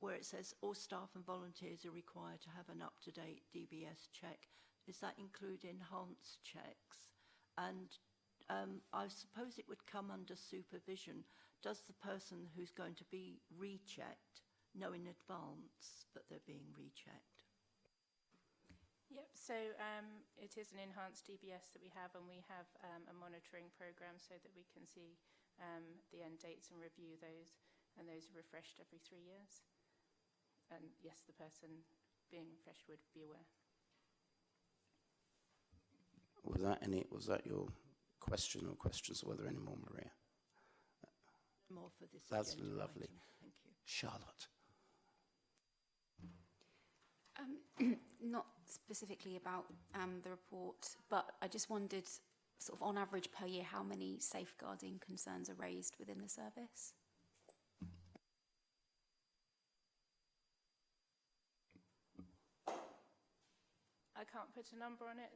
S9: where it says all staff and volunteers are required to have an up-to-date DBS check. Does that include enhanced checks? And I suppose it would come under supervision. Does the person who's going to be rechecked know in advance that they're being rechecked?
S12: Yep, so it is an enhanced DBS that we have, and we have a monitoring programme so that we can see the end dates and review those, and those are refreshed every 3 years. And yes, the person being refreshed would be aware.
S1: Was that your question or questions? Were there any more, Maria?
S9: More for this.
S1: That's
S9: agenda
S1: lovely.
S9: item. Thank you.
S1: Charlotte.
S11: Not specifically about the report, but I just wondered, sort of on average per year, how many safeguarding concerns are raised within the service?
S12: I can't put a number on it.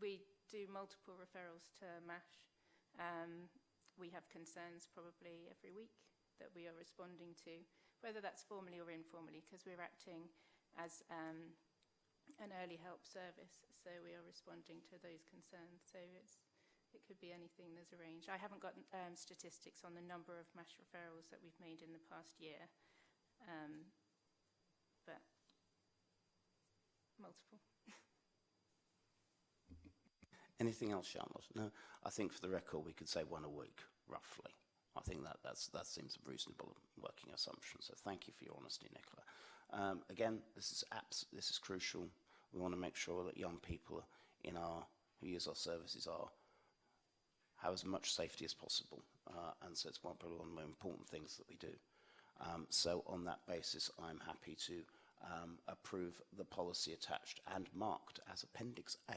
S12: We do multiple referrals to MASH. We have concerns probably every week that we are responding to, whether that's formally or informally, because we're acting as an early help service, so we are responding to those concerns. So it could be anything, there's a range. I haven't got statistics on the number of MASH referrals that we've made in the past year, but multiple.
S1: Anything else, Charlotte? No, I think for the record we could say one a week, roughly. I think that seems a reasonable working assumption. So thank you for your honesty, Nicola. Again, this is crucial. We want to make sure that young people who use our services have as much safety as possible, and so it's probably one of the more important things that we do. So on that basis, I'm happy to approve the policy attached and marked as Appendix A.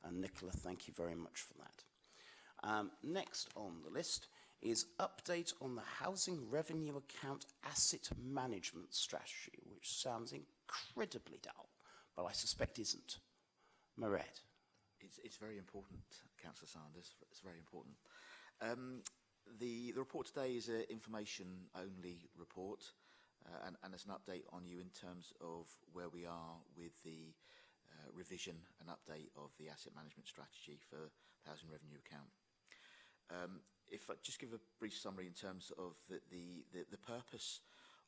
S1: And Nicola, thank you very much for that. Next on the list is update on the Housing Revenue Account Asset Management Strategy, which sounds incredibly dull, but I suspect isn't. Mairead.
S5: It's very important, Councillor Sanders. It's very important. The report today is an information-only report, and it's an update on you in terms of where we are with the revision and update of the asset management strategy for the Housing Revenue Account. If I just give a brief summary in terms of the purpose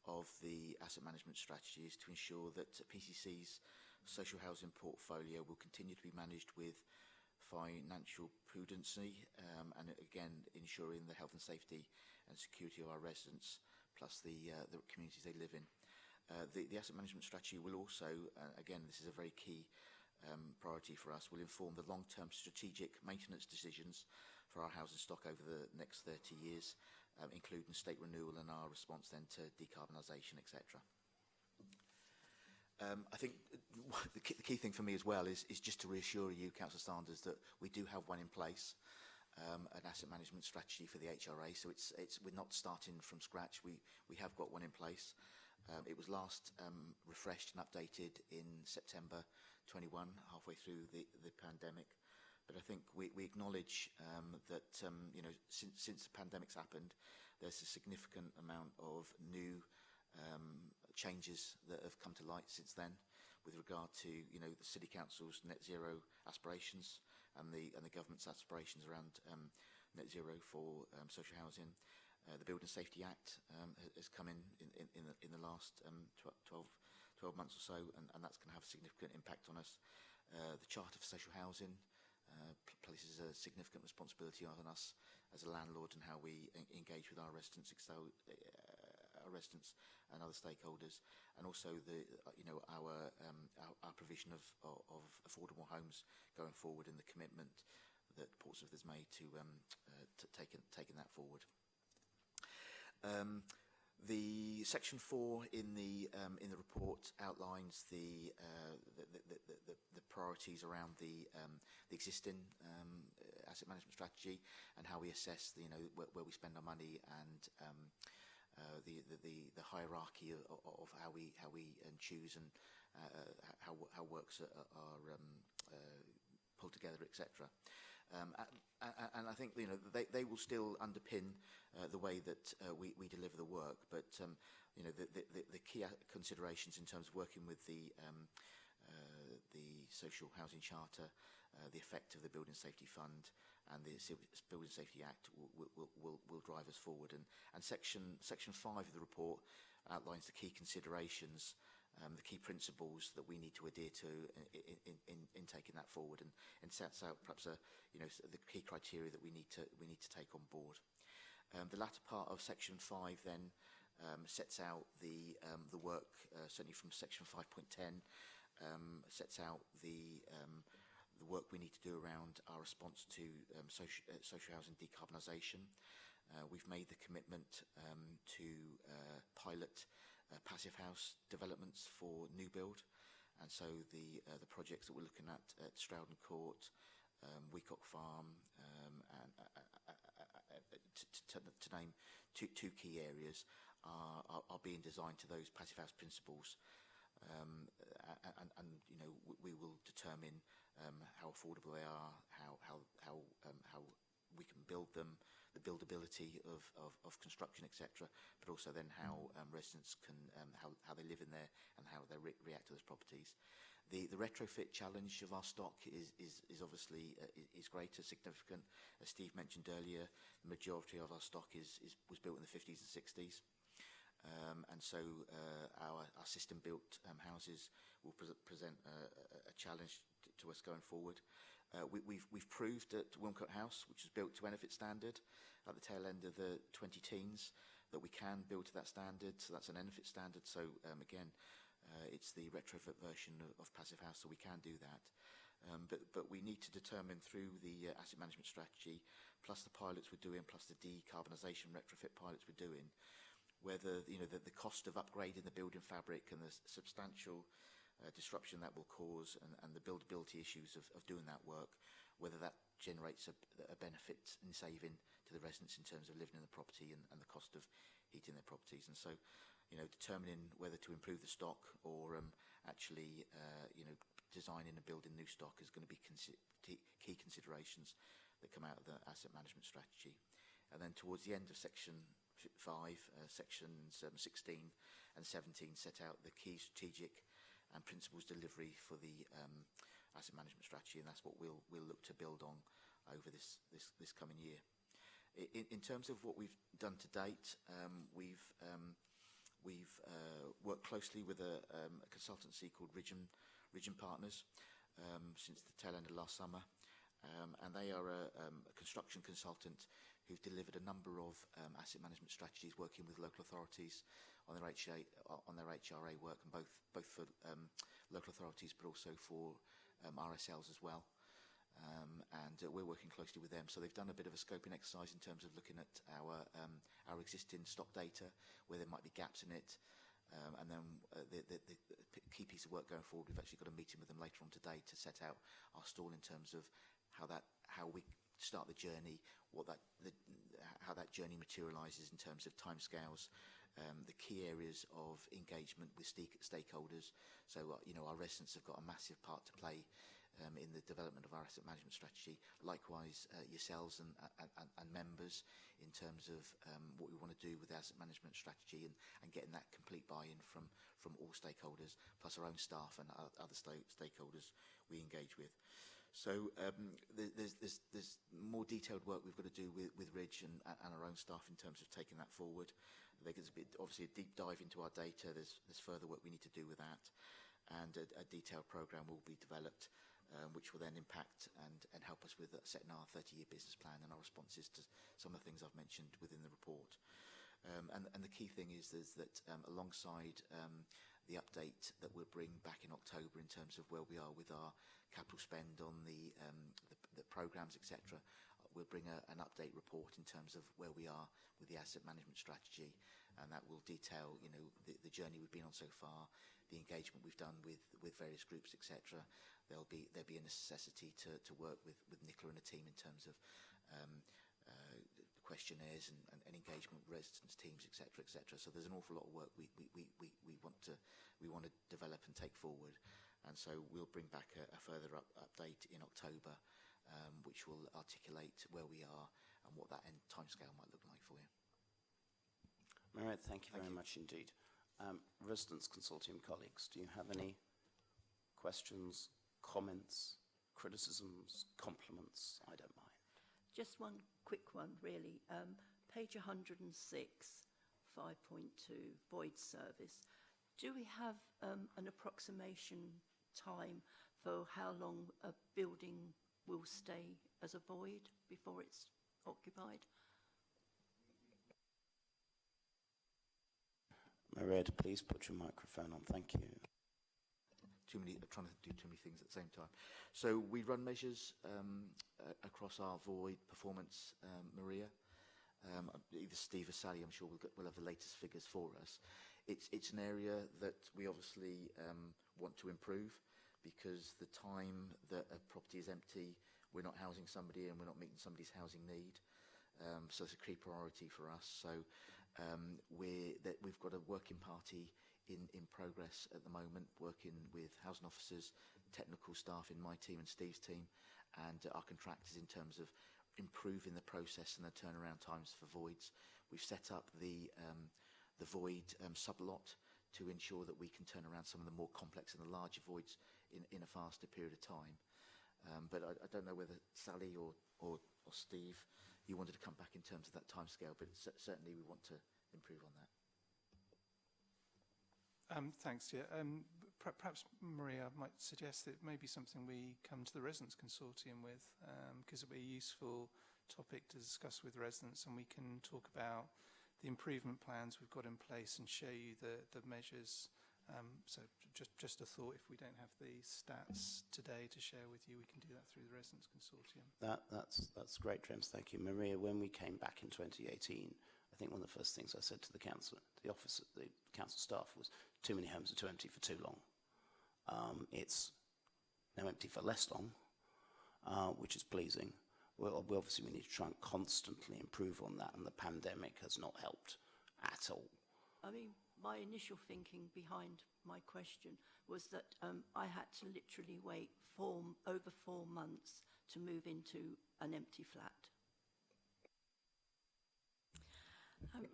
S5: of the asset management strategy is to ensure that PCC's social housing portfolio will continue to be managed with financial prudency, and again ensuring the health and safety and security of our residents plus the communities they live in. The asset management strategy will also, again, this is a very key priority for us, will inform the long-term strategic maintenance decisions for our housing stock over the next 30 years, including state renewal and our response then to decarbonisation, etc. I think the key thing for me as well is just to reassure you, Councillor Sanders, that we do have one in place, an asset management strategy for the HRA. So we're not starting from scratch. We have got one in place. It was last refreshed and updated in September 21, halfway through the pandemic. But I think we acknowledge that since the pandemic's happened, there's a significant amount of new changes that have come to light since then, with regard to the City Council's net zero aspirations and the government's aspirations around net zero for social housing. The Building Safety Act has come in the last 12 months or so, and that's going to have a significant impact on us. The Charter for Social Housing places a significant responsibility on us as a landlord and how we engage with our residents, and other stakeholders, and also our provision of affordable homes going forward, and the commitment that Portsmouth has made to taking that forward. The section 4 in the report outlines the priorities around the existing asset management strategy and how we assess where we spend our money, and the hierarchy hierarchy of how we choose and how works are pulled together, etc. And I think they will still underpin the way that we deliver the work, but the key considerations in terms of working with the Social Housing Charter, the effect of the Building Safety Fund and the Building Safety Act will drive us forward. And section 5 of the report outlines the key considerations, the key principles that we need to adhere to in taking that forward, and sets out perhaps the key criteria that we need to take on board. The latter part of section 5 then sets out the work, certainly from section 5.10, sets out the work we need to do around our response to social housing decarbonisation. We've made the commitment to pilot passive house developments for new build, and so the projects that we're looking at Stroudon Court, Weacock Farm, and to name two key areas, are being designed to those passive house principles, and we will determine how affordable they are, how we can build them, the buildability of construction, etc., but also then how residents can how they live in there and how they react to those properties. The retrofit challenge of our stock is obviously is greater, significant. As Steve mentioned earlier, the majority of our stock was built in the 50s and 60s. And so our system-built houses will present a challenge to us going forward. We've proved at Wilmcote House, which was built to NFIT standard at the tail end of the 2010s, that we can build to that standard. So that's an NFIT standard. So again, it's the retrofit version of passive house, so we can do that. But we need to determine through the asset management strategy, plus the pilots we're doing, plus the decarbonisation retrofit pilots we're doing, whether the cost of upgrading the building fabric and the substantial disruption that will cause and the buildability issues of doing that work, whether that generates a benefit in saving to the residents in terms of living in the property and the cost of heating their properties. And so, determining whether to improve the stock or actually, designing and building new stock is going to be key considerations that come out of the asset management strategy. And then towards the end of section 5, sections 16 and 17 set out the key strategic and principles delivery for the asset management strategy, and that's what we'll look to build on over this coming year. In terms of what we've done to date, we've worked closely with a consultancy called Ridgeon Partners since the tail end of last summer, and they are a construction consultant who've delivered a number of asset management strategies, working with local authorities on their HRA work, and both for local authorities but also for RSLs as well. And we're working closely with them. So they've done a bit of a scoping exercise in terms of looking at our existing stock data, where there might be gaps in it. And then the key piece of work going forward, we've actually got a meeting with them later on today to set out our stall in terms of how we start the journey, how that journey materialises in terms of timescales, the key areas of engagement with stakeholders. So our residents have got a massive part to play in the development of our asset management strategy. Likewise, yourselves and members, in terms of what we want to do with the asset management strategy and getting that complete buy-in from all stakeholders, plus our own staff and other stakeholders we engage with. So there's more detailed work we've got to do with Ridge and our own staff in terms of taking that forward. There's obviously a deep dive into our data. There's further work we need to do with that, and a detailed programme will be developed, which will then impact and help us with setting our 30-year business plan and our responses to some of the things I've mentioned within the report. And the key thing is that alongside the update that we'll bring back in October in terms of where we are with our capital spend on the programmes, etc., we'll bring an update report in terms of where we are with the asset management strategy, and that will detail the journey we've been on so far, the engagement we've done with various groups, etc. There'll be a necessity to work with Nicola and the team in terms of questionnaires and engagement with residents, teams, etc., etc. So there's an awful lot of work we want to develop and take forward, and so we'll bring back a further update in October, which will articulate where we are and what that end timescale might look like for you.
S1: Merit, thank you very much indeed. Residents Consortium colleagues, do you have any questions, comments, criticisms, compliments? I don't mind.
S9: Just one quick one, really. Page 106, 5.2, void service. Do we have an approximation time for how long a building will stay as a void before it's occupied?
S1: Mered, please put your microphone on. Thank you.
S5: Trying to do too many things at the same time. So we run measures across our void performance, Maria. Either Steve or Sally, I'm sure will have the latest figures for us. It's an area that we obviously want to improve, because the time that a property is empty, we're not housing somebody and we're not meeting somebody's housing need. So it's a key priority for us. So we've got a working party in progress at the moment, working with housing officers, technical staff in my team and Steve's team, and our contractors in terms of improving the process and the turnaround times for voids. We've set up the void sublot to ensure that we can turn around some of the more complex and the larger voids in a faster period of time. But I don't know whether Sally or Steve, you wanted to come back in terms of that timescale, but certainly we want to improve on that.
S3: Thanks. Yeah. Perhaps Maria might suggest that it may be something we come to the Residents Consortium with, because it'll be a useful topic to discuss with residents, and we can talk about the improvement plans we've got in place and show you the measures. So just a thought, if we don't have the stats today to share with you, we can do that through the Residents Consortium.
S1: That's great, James. Thank you. Maria, when we came back in 2018, I think one of the first things I said to the council, the council staff, was too many homes are too empty for too long. It's now empty for less long, which is pleasing. Obviously we need to try and constantly improve on that, and the pandemic has not helped at all.
S9: I mean, my initial thinking behind my question was that I had to literally wait over 4 months to move into an empty flat.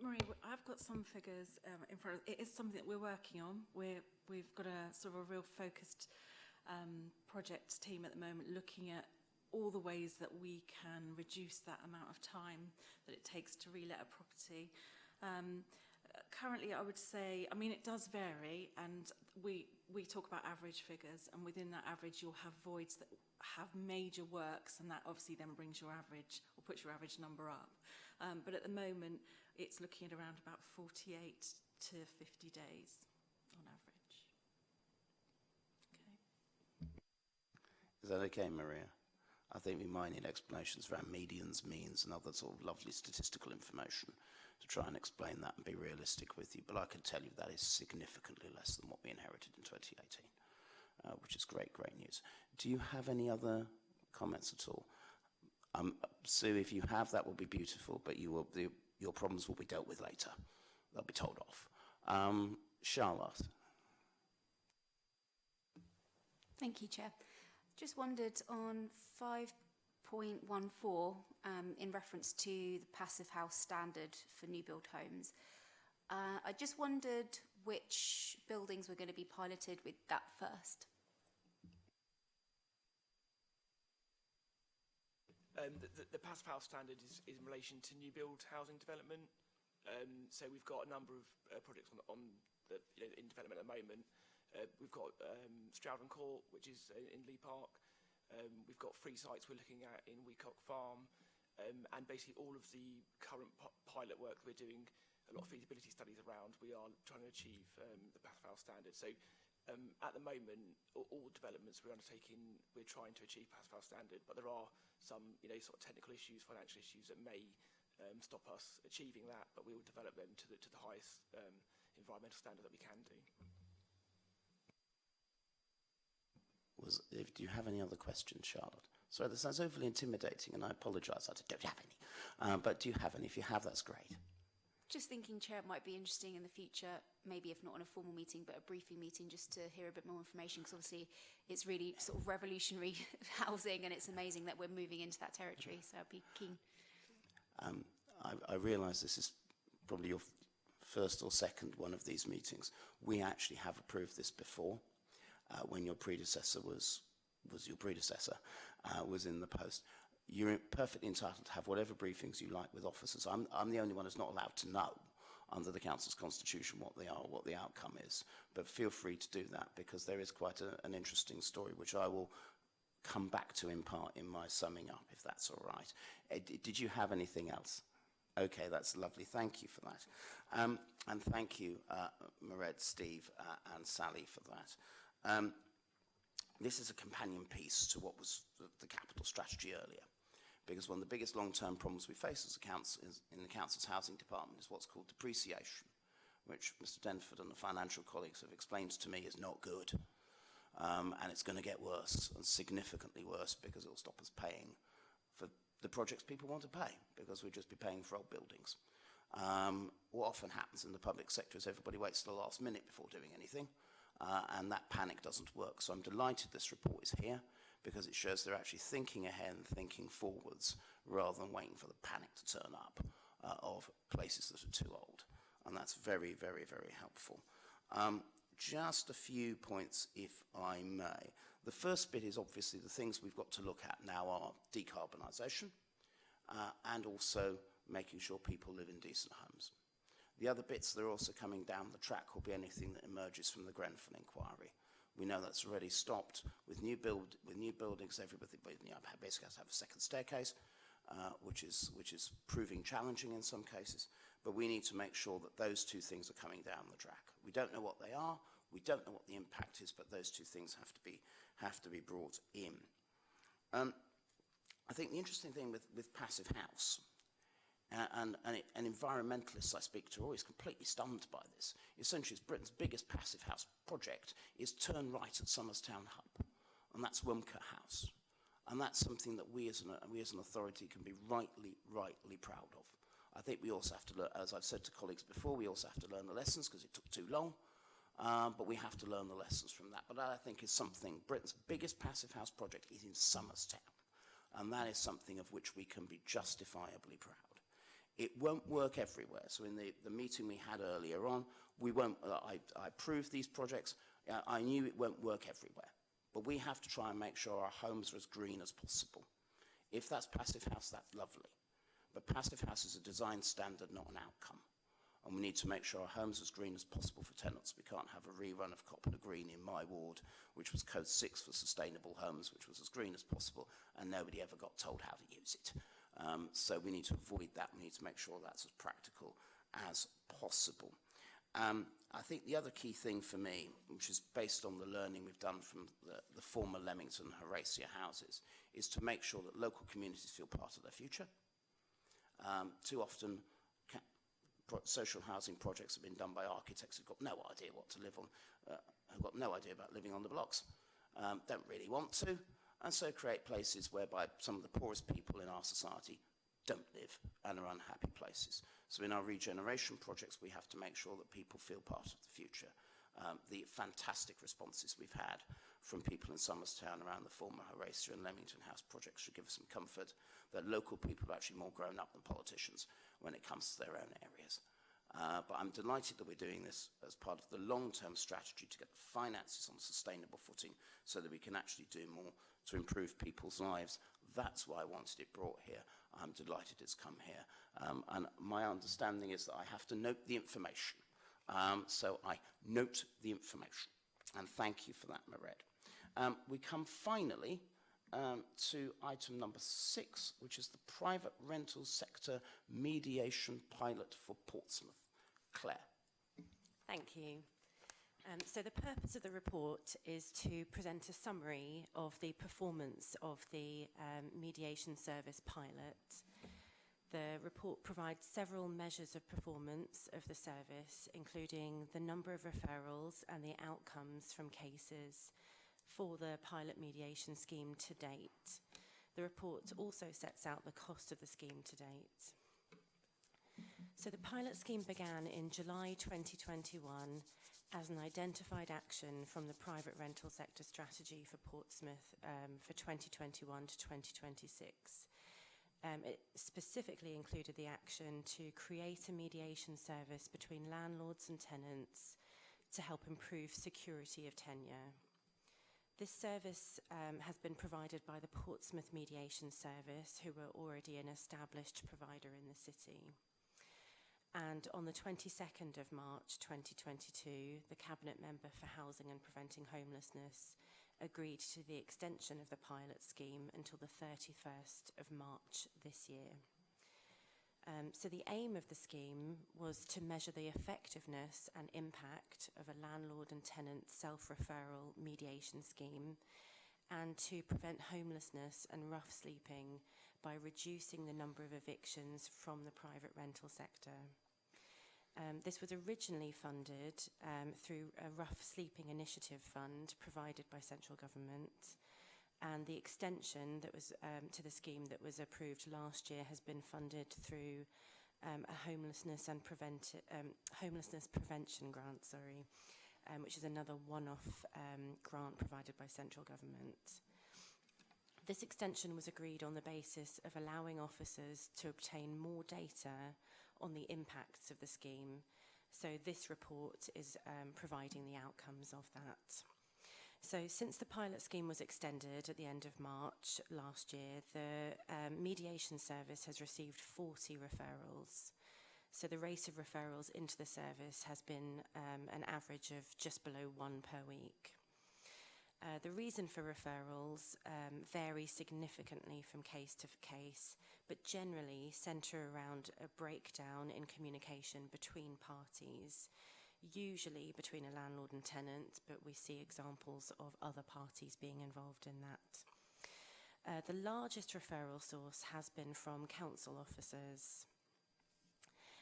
S7: Marie, I've got some figures in front of it. Is something that we're working on. We've got a sort of a real focused project team at the moment, looking at all the ways that we can reduce that amount of time that it takes to relet a property. Currently, I would say, I mean, it does vary, and we talk about average figures, and within that average, you'll have voids that have major works, and that obviously then brings your average, or puts your average number up. But at the moment, it's looking at around about 48 to 50 days on average. Okay.
S1: Is that okay, Maria? I think we might need explanations around medians, means, and other sort of lovely statistical information to try and explain that and be realistic with you. But I can tell you that is significantly less than what we inherited in 2018, which is great news. Do you have any other comments at all? Sue, if you have, that will be beautiful, but your problems will be dealt with later. They'll be told off. Charlotte.
S11: Thank you, Chair. Just wondered on 5.14, in reference to the passive house standard for new build homes, I just wondered which buildings were going to be piloted with that first.
S13: The passive house standard is in relation to new build housing development. So we've got a number of projects in development at the moment. We've got Stroudon Court, which is in Lee Park. We've got 3 sites we're looking at in Weacock Farm, and basically all of the current pilot work we're doing, a lot of feasibility studies around, we are trying to achieve the passive house standard. So at the moment, all developments we're undertaking, we're trying to achieve passive house standard, but there are some sort of technical issues, financial issues that may stop us achieving that, but we will develop them to the highest environmental standard that we can do.
S1: Do you have any other questions, Charlotte? Sorry, that sounds overly intimidating, and I apologise. I don't have any. But do you have any? If you have, that's great.
S11: Just thinking, Chair, it might be interesting in the future, maybe if not on a formal meeting, but a briefing meeting, just to hear a bit more information, because obviously it's really sort of revolutionary housing, and it's amazing that we're moving into that territory, so I'd be keen.
S1: I realise this is probably your first or second one of these meetings. We actually have approved this before, when your predecessor was in the post. You're perfectly entitled to have whatever briefings you like with officers. I'm the only one who's not allowed to know under the Council's constitution what they are or what the outcome is. But feel free to do that, because there is quite an interesting story, which I will come back to in part in my summing up, if that's all right. Did you have anything else? Okay, that's lovely. Thank you for that. And thank you, Mairead, Steve, and Sally for that. This is a companion piece to what was the capital strategy earlier, because one of the biggest long-term problems we face as a council in the council's housing department is what's called depreciation, which Mr. Denford and the financial colleagues have explained to me is not good, and it's going to get worse, and significantly worse, because it will stop us paying for the projects people want to pay, because we'll just be paying for old buildings. What often happens in the public sector is everybody waits till the last minute before doing anything, and that panic doesn't work. So I'm delighted this report is here, because it shows they're actually thinking ahead and thinking forwards, rather than waiting for the panic to turn up of places that are too old. And that's very, very, very helpful. Just a few points, if I may. The first bit is obviously the things we've got to look at now are decarbonisation, and also making sure people live in decent homes. The other bits that are also coming down the track will be anything that emerges from the Grenfell inquiry. We know that's already stopped with new buildings. Everybody basically has to have a second staircase, which is proving challenging in some cases. But we need to make sure that those two things are coming down the track. We don't know what they are. We don't know what the impact is, but those two things have to be brought in. I think the interesting thing with passive house, and environmentalists I speak to are always completely stunned by this. Essentially, it's Britain's biggest passive house project is turn right at Somers Town Hub, and that's Wilmcote House. And that's something that we as an authority can be rightly proud of. I think we also have to learn, as I've said to colleagues before, we also have to learn the lessons, because it took too long, but we have to learn the lessons from that. But that, I think, is something, Britain's biggest passive house project is in Somers Town, and that is something of which we can be justifiably proud. It won't work everywhere. So in the meeting we had earlier on, I approved these projects. I knew it won't work everywhere. But we have to try and make sure our homes are as green as possible. If that's passive house, that's lovely. But passive house is a design standard, not an outcome. And we need to make sure our homes are as green as possible for tenants. We can't have a rerun of Copper Green in my ward, which was Code 6 for sustainable homes, which was as green as possible, and nobody ever got told how to use it. So we need to avoid that. We need to make sure that's as practical as possible. I think the other key thing for me, which is based on the learning we've done from the former Leamington and Horatia houses, is to make sure that local communities feel part of their future. Too often, social housing projects have been done by architects who've got no idea what to live on, who've got no idea about living on the blocks, don't really want to, and so create places whereby some of the poorest people in our society don't live and are unhappy places. So in our regeneration projects, we have to make sure that people feel part of the future. The fantastic responses we've had from people in Somers Town around the former Horatia and Leamington House projects should give us some comfort that local people are actually more grown up than politicians when it comes to their own areas. But I'm delighted that we're doing this as part of the long-term strategy to get the finances on a sustainable footing so that we can actually do more to improve people's lives. That's why I wanted it brought here. I'm delighted it's come here. And my understanding is that I have to note the information. So I note the information. And thank you for that, Mairead. We come finally to item number 6, which is the private rental sector mediation pilot for Portsmouth. Claire.
S14: Thank you. So the purpose of the report is to present a summary of the performance of the mediation service pilot. The report provides several measures of performance of the service, including the number of referrals and the outcomes from cases for the pilot mediation scheme to date. The report also sets out the cost of the scheme to date. So the pilot scheme began in July 2021 as an identified action from the private rental sector strategy for Portsmouth for 2021 to 2026. It specifically included the action to create a mediation service between landlords and tenants to help improve security of tenure. This service has been provided by the Portsmouth Mediation Service, who were already an established provider in the city. And on the 22nd of March 2022, the Cabinet Member for Housing and Preventing Homelessness agreed to the extension of the pilot scheme until the 31st of March this year. So the aim of the scheme was to measure the effectiveness and impact of a landlord and tenant self-referral mediation scheme and to prevent homelessness and rough sleeping by reducing the number of evictions from the private rental sector. This was originally funded through a rough sleeping initiative fund provided by central government, and the extension that was to the scheme that was approved last year has been funded through a homelessness prevention grant, which is another one-off grant provided by central government. This extension was agreed on the basis of allowing officers to obtain more data on the impacts of the scheme. So this report is providing the outcomes of that. So since the pilot scheme was extended at the end of March last year, the mediation service has received 40 referrals. So the rate of referrals into the service has been an average of just below 1 per week. The reason for referrals varies significantly from case to case, but generally centre around a breakdown in communication between parties, usually between a landlord and tenant, but we see examples of other parties being involved in that. The largest referral source has been from council officers.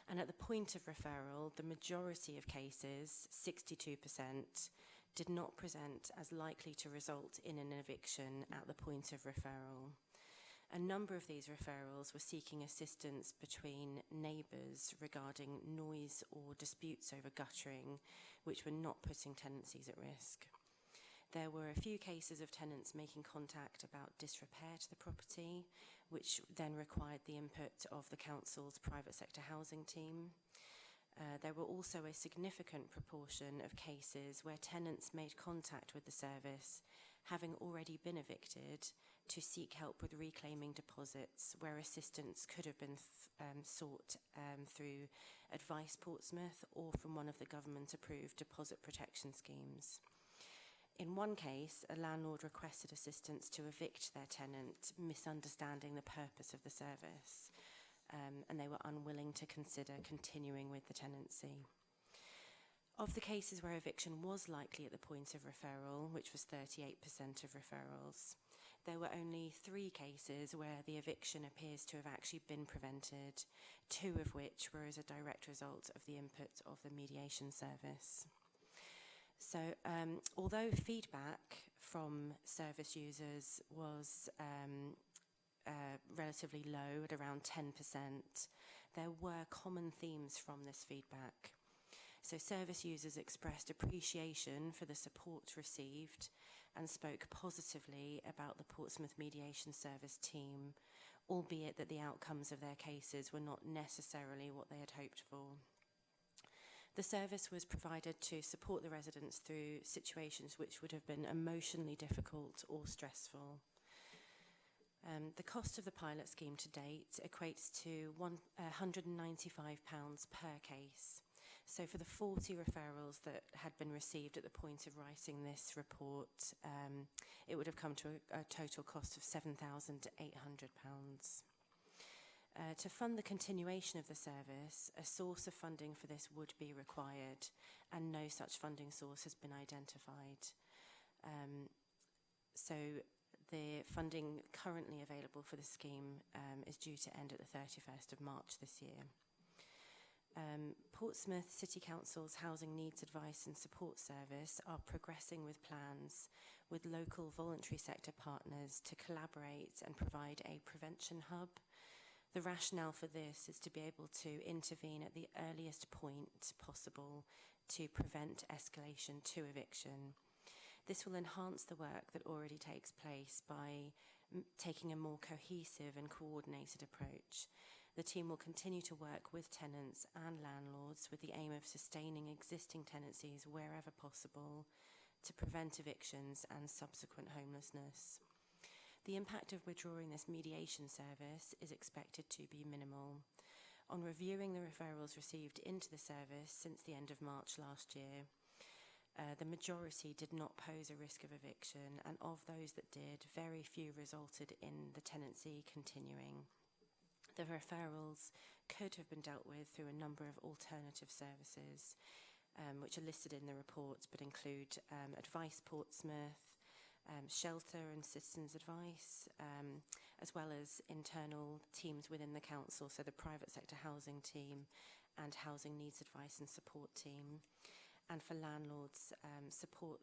S14: And at the point of referral, the majority of cases, 62%, did not present as likely to result in an eviction at the point of referral. A number of these referrals were seeking assistance between neighbours regarding noise or disputes over guttering, which were not putting tenancies at risk. There were a few cases of tenants making contact about disrepair to the property, which then required the input of the council's private sector housing team. There were also a significant proportion of cases where tenants made contact with the service, having already been evicted, to seek help with reclaiming deposits, where assistance could have been sought through Advice Portsmouth or from one of the government-approved deposit protection schemes. In one case, a landlord requested assistance to evict their tenant, misunderstanding the purpose of the service, and they were unwilling to consider continuing with the tenancy. Of the cases where eviction was likely at the point of referral, which was 38% of referrals, there were only 3 cases where the eviction appears to have actually been prevented, 2 of which were as a direct result of the input of the mediation service. So although feedback from service users was relatively low at around 10%, there were common themes from this feedback. So service users expressed appreciation for the support received and spoke positively about the Portsmouth Mediation Service team, albeit that the outcomes of their cases were not necessarily what they had hoped for. The service was provided to support the residents through situations which would have been emotionally difficult or stressful. The cost of the pilot scheme to date equates to £195 per case. So for the 40 referrals that had been received at the point of writing this report, it would have come to a total cost of £7,800. To fund the continuation of the service, a source of funding for this would be required, and no such funding source has been identified. So the funding currently available for the scheme is due to end at the 31st of March this year. Portsmouth City Council's Housing Needs Advice and Support Service are progressing with plans with local voluntary sector partners to collaborate and provide a prevention hub. The rationale for this is to be able to intervene at the earliest point possible to prevent escalation to eviction. This will enhance the work that already takes place by taking a more cohesive and coordinated approach. The team will continue to work with tenants and landlords with the aim of sustaining existing tenancies wherever possible to prevent evictions and subsequent homelessness. The impact of withdrawing this mediation service is expected to be minimal. On reviewing the referrals received into the service since the end of March last year, the majority did not pose a risk of eviction, and of those that did, very few resulted in the tenancy continuing. The referrals could have been dealt with through a number of alternative services, which are listed in the report, but include Advice Portsmouth, shelter and citizens advice, as well as internal teams within the council, so the private sector housing team and housing needs advice and support team. And for landlords, support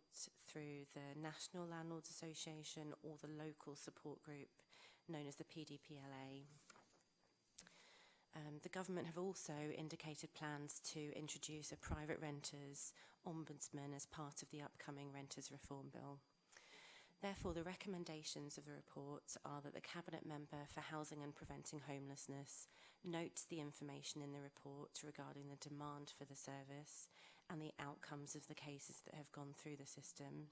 S14: through the National Landlords Association or the local support group known as the PDPLA. The government have also indicated plans to introduce a private renters ombudsman as part of the upcoming Renters Reform Bill. Therefore, the recommendations of the report are that the Cabinet Member for Housing and Preventing Homelessness notes the information in the report regarding the demand for the service and the outcomes of the cases that have gone through the system,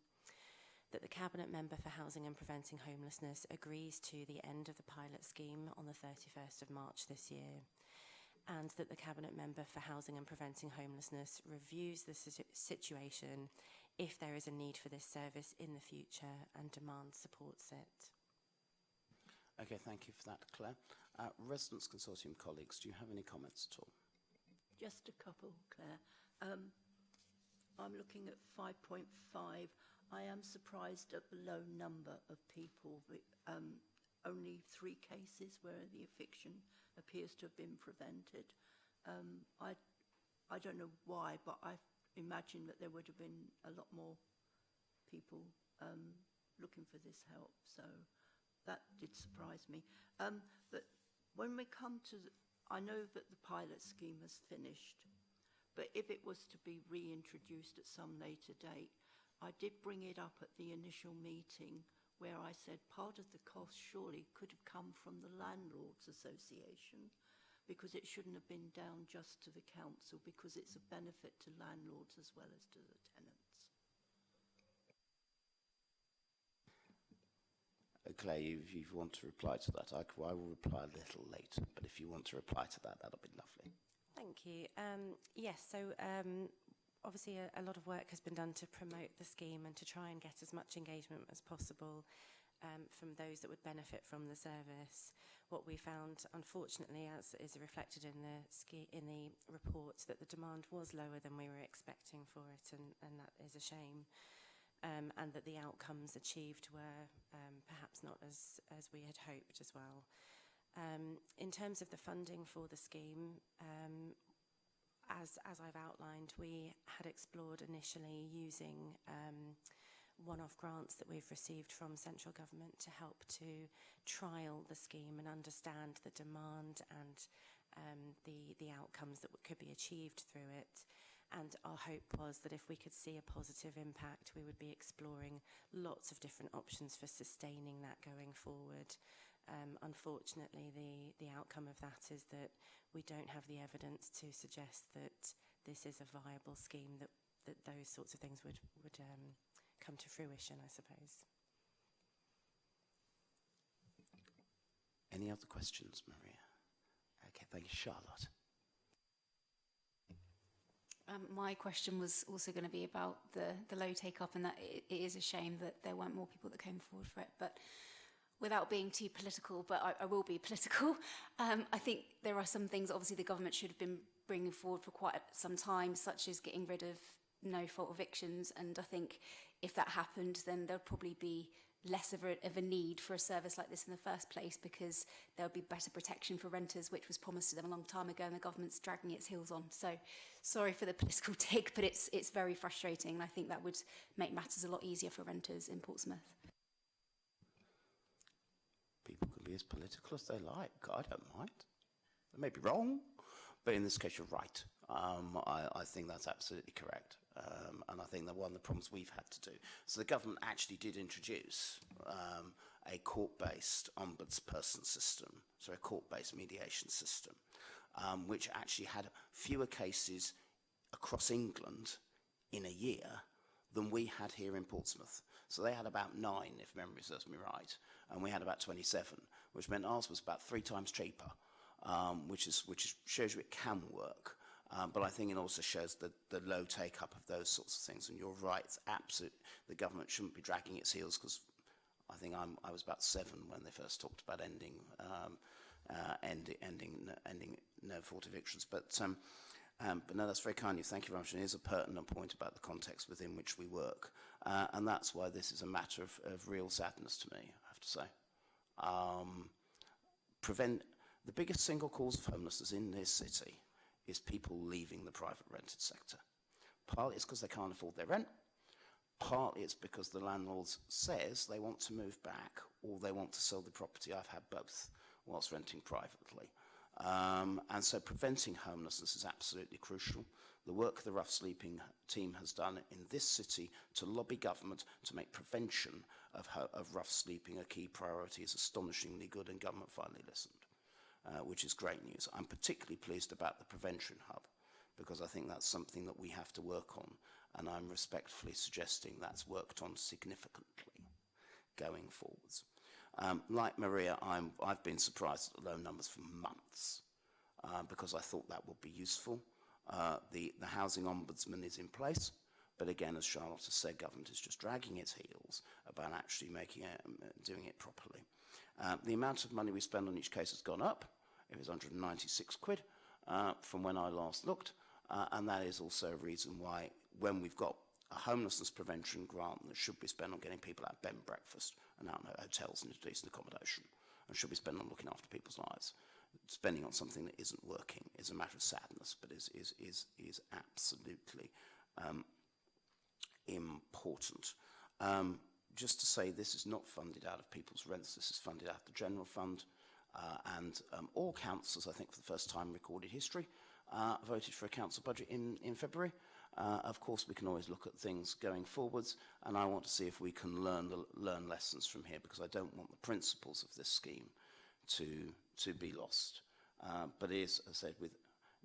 S14: that the Cabinet Member for Housing and Preventing Homelessness agrees to the end of the pilot scheme on the 31st of March this year, and that the Cabinet Member for Housing and Preventing Homelessness reviews the situation if there is a need for this service in the future and demand supports it.
S1: Okay, thank you for that, Claire. Residents Consortium colleagues, do you have any comments at all?
S9: Just a couple, Claire. I'm looking at 5.5. I am surprised at the low number of people. Only 3 cases where the eviction appears to have been prevented. I don't know why, but I imagine that there would have been a lot more people looking for this help. So that did surprise me. But when we come to, I know that the pilot scheme has finished, but if it was to be reintroduced at some later date, I did bring it up at the initial meeting where I said part of the cost surely could have come from the Landlords Association, because it shouldn't have been down just to the council, because it's a benefit to landlords as well as to the tenants.
S1: Claire, if you want to reply to that, I will reply a little later, but if you want to reply to that, that'll be lovely.
S14: Thank you. Yes, so obviously a lot of work has been done to promote the scheme and to try and get as much engagement as possible from those that would benefit from the service. What we found, unfortunately, as is reflected in the report, that the demand was lower than we were expecting for it, and that is a shame. And that the outcomes achieved were perhaps not as we had hoped as well. In terms of the funding for the scheme, as I've outlined, we had explored initially using one-off grants that we've received from central government to help to trial the scheme and understand the demand and the outcomes that could be achieved through it. And our hope was that if we could see a positive impact, we would be exploring lots of different options for sustaining that going forward. Unfortunately, the outcome of that is that we don't have the evidence to suggest that this is a viable scheme, that those sorts of things would come to fruition, I suppose.
S1: Any other questions, Maria? Okay, thank you, Charlotte.
S11: My question was also going to be about the low take-up, and that it is a shame that there weren't more people that came forward for it. But without being too political, but I will be political, I think there are some things obviously the government should have been bringing forward for quite some time, such as getting rid of no-fault evictions. And I think if that happened, then there'd probably be less of a need for a service like this in the first place, because there'll be better protection for renters, which was promised to them a long time ago, and the government's dragging its heels on. So sorry for the political take, but it's very frustrating, and I think that would make matters a lot easier for renters in Portsmouth.
S1: People can be as political as they like. I don't mind. They may be wrong, but in this case, you're right. I think that's absolutely correct. And I think that one of the problems we've had to do. So the government actually did introduce a court-based ombudsperson system, so a court-based mediation system, which actually had fewer cases across England in a year than we had here in Portsmouth. So they had about 9, if memory serves me right, and we had about 27, which meant ours was about 3 times cheaper, which shows you it can work. But I think it also shows the low take-up of those sorts of things. And you're right, it's absolute. The government shouldn't be dragging its heels, because I think I was about 7 when they first talked about ending no fault evictions. But no, that's very kind of you. Thank you very much. And it is a pertinent point about the context within which we work. And that's why this is a matter of real sadness to me, I have to say. The biggest single cause of homelessness in this city is people leaving the private rented sector. Partly it's because they can't afford their rent. Partly it's because the landlord says they want to move back or they want to sell the property. I've had both whilst renting privately. And so preventing homelessness is absolutely crucial. The work the rough sleeping team has done in this city to lobby government to make prevention of rough sleeping a key priority is astonishingly good, and government finally listened. Which is great news. I'm particularly pleased about the prevention hub, because I think that's something that we have to work on, and I'm respectfully suggesting that's worked on significantly going forwards. Like Maria, I've been surprised at the low numbers for months, because I thought that would be useful. The housing ombudsman is in place, but again, as Charlotte has said, government is just dragging its heels about actually doing it properly. The amount of money we spend on each case has gone up. It was 196 quid from when I last looked, and that is also a reason why, when we've got a homelessness prevention grant that should be spent on getting people out of bed and breakfast and out in hotels and into decent accommodation, and should be spent on looking after people's lives, spending on something that isn't working is a matter of sadness, but is absolutely important. Just to say, this is not funded out of people's rents, this is funded out of the general fund, and all councillors, I think for the first time in recorded history, voted for a council budget in February. Of course, we can always look at things going forwards, and I want to see if we can learn lessons from here, because I don't want the principles of this scheme to be lost. But it is, as I said, with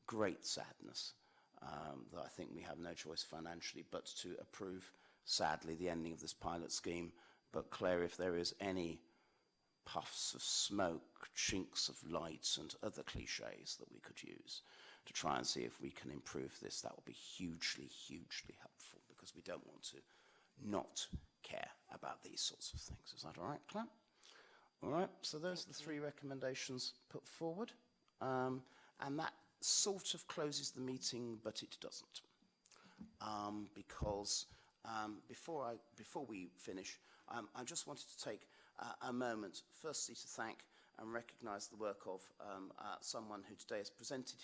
S1: great sadness that I think we have no choice financially but to approve, sadly, the ending of this pilot scheme. But Claire, if there is any puffs of smoke, chinks of light and other cliches that we could use to try and see if we can improve this, that would be hugely, hugely helpful, because we don't want to not care about these sorts of things. Is that all right, Claire? All right, so those are the 3 recommendations put forward. And that sort of closes the meeting, but it doesn't. Because before we finish, I just wanted to take a moment, firstly, to thank and recognise the work of someone who today has presented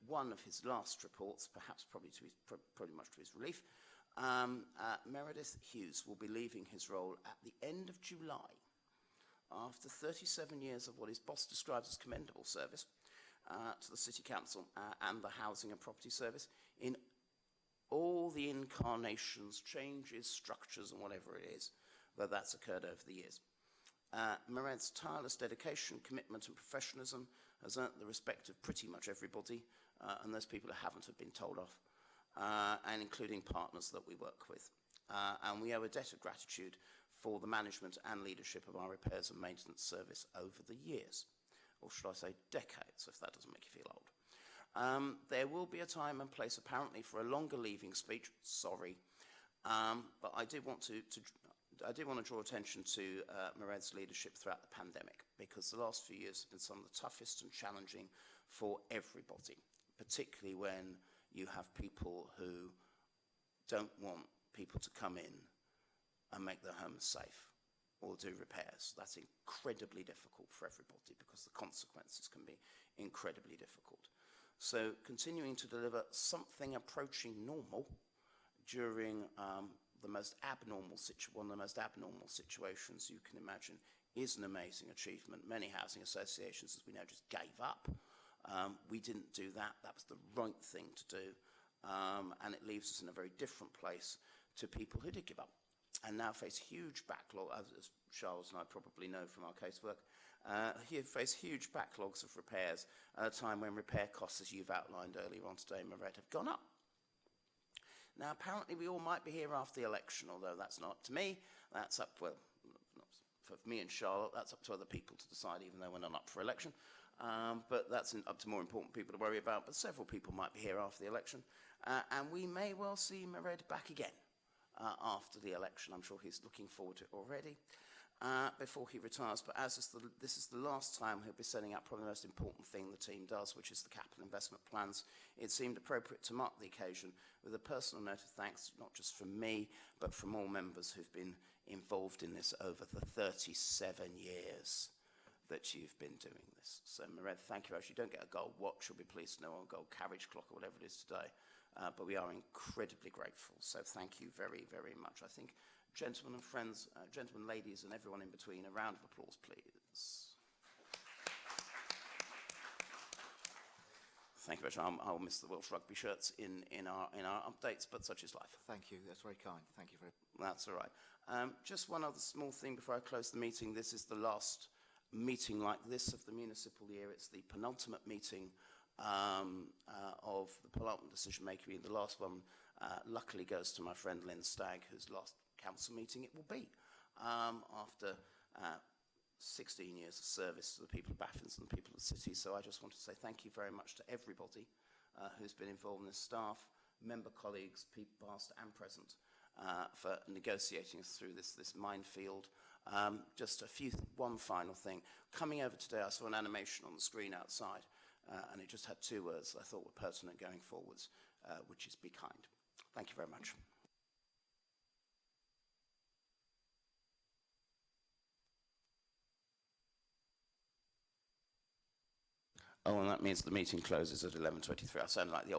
S1: one of his last reports, perhaps pretty much to his relief. Meredith Hughes will be leaving his role at the end of July, after 37 years of what his boss describes as commendable service to the City Council and the Housing and Property Service in all the incarnations, changes, structures, and whatever it is that's occurred over the years. Meredith's tireless dedication, commitment and professionalism has earned the respect of pretty much everybody, and those people who haven't have been told off, and including partners that we work with. And we owe a debt of gratitude for the management and leadership of our repairs and maintenance service over the years, or should I say decades, if that doesn't make you feel old. There will be a time and place apparently for a longer leaving speech, sorry, but I did want to draw attention to Meredith's leadership throughout the pandemic, because the last few years have been some of the toughest and challenging for everybody, particularly when you have people who don't want people to come in and make their homes safe. or do repairs. That's incredibly difficult for everybody because the consequences can be incredibly difficult. So continuing to deliver something approaching normal during one of the most abnormal situations you can imagine is an amazing achievement. Many housing associations, as we know, just gave up. We didn't do that. That was the right thing to do. And it leaves us in a very different place to people who did give up and now face huge backlog, as Charles and I probably know from our casework, face huge backlogs of repairs at a time when repair costs, as you've outlined earlier on today, Mairead, have gone up. Now, apparently we all might be here after the election, although that's not to me. That's up, well, not for me and Charlotte, that's up to other people to decide, even though we're not up for election. But that's up to more important people to worry about. But several people might be here after the election. And we may well see Mairead back again after the election. I'm sure he's looking forward to it already before he retires. But as this is the last time he'll be setting up probably the most important thing the team does, which is the capital investment plans, it seemed appropriate to mark the occasion with a personal note of thanks, not just from me, but from all members who've been involved in this over the 37 years that you've been doing this. So, Mairead, thank you. Actually, you don't get a gold watch, you'll be pleased to know, or a gold carriage clock, or whatever it is today. But we are incredibly grateful. So thank you very, very much. I think, gentlemen and friends, gentlemen, ladies, and everyone in between, a round of applause, please. Thank you very much. I'll miss the Welsh rugby shirts in our updates, but such is life.
S5: Thank you. That's very kind. Thank you very much.
S1: That's all right. Just one other small thing before I close the meeting. This is the last meeting like this of the municipal year. It's the penultimate meeting of the penultimate decision-making meeting. The last one, luckily, goes to my friend Lynn Stagg, whose last council meeting it will be after 16 years of service to the people of Baffins and the people of the city. So I just want to say thank you very much to everybody who's been involved in this, staff, member colleagues, people past and present, for negotiating us through this minefield. Just one final thing. Coming over today, I saw an animation on the screen outside, and it just had two words that I thought were pertinent going forwards, which is be kind. Thank you very much. Oh, and that means the meeting closes at 11:23. I sound like the old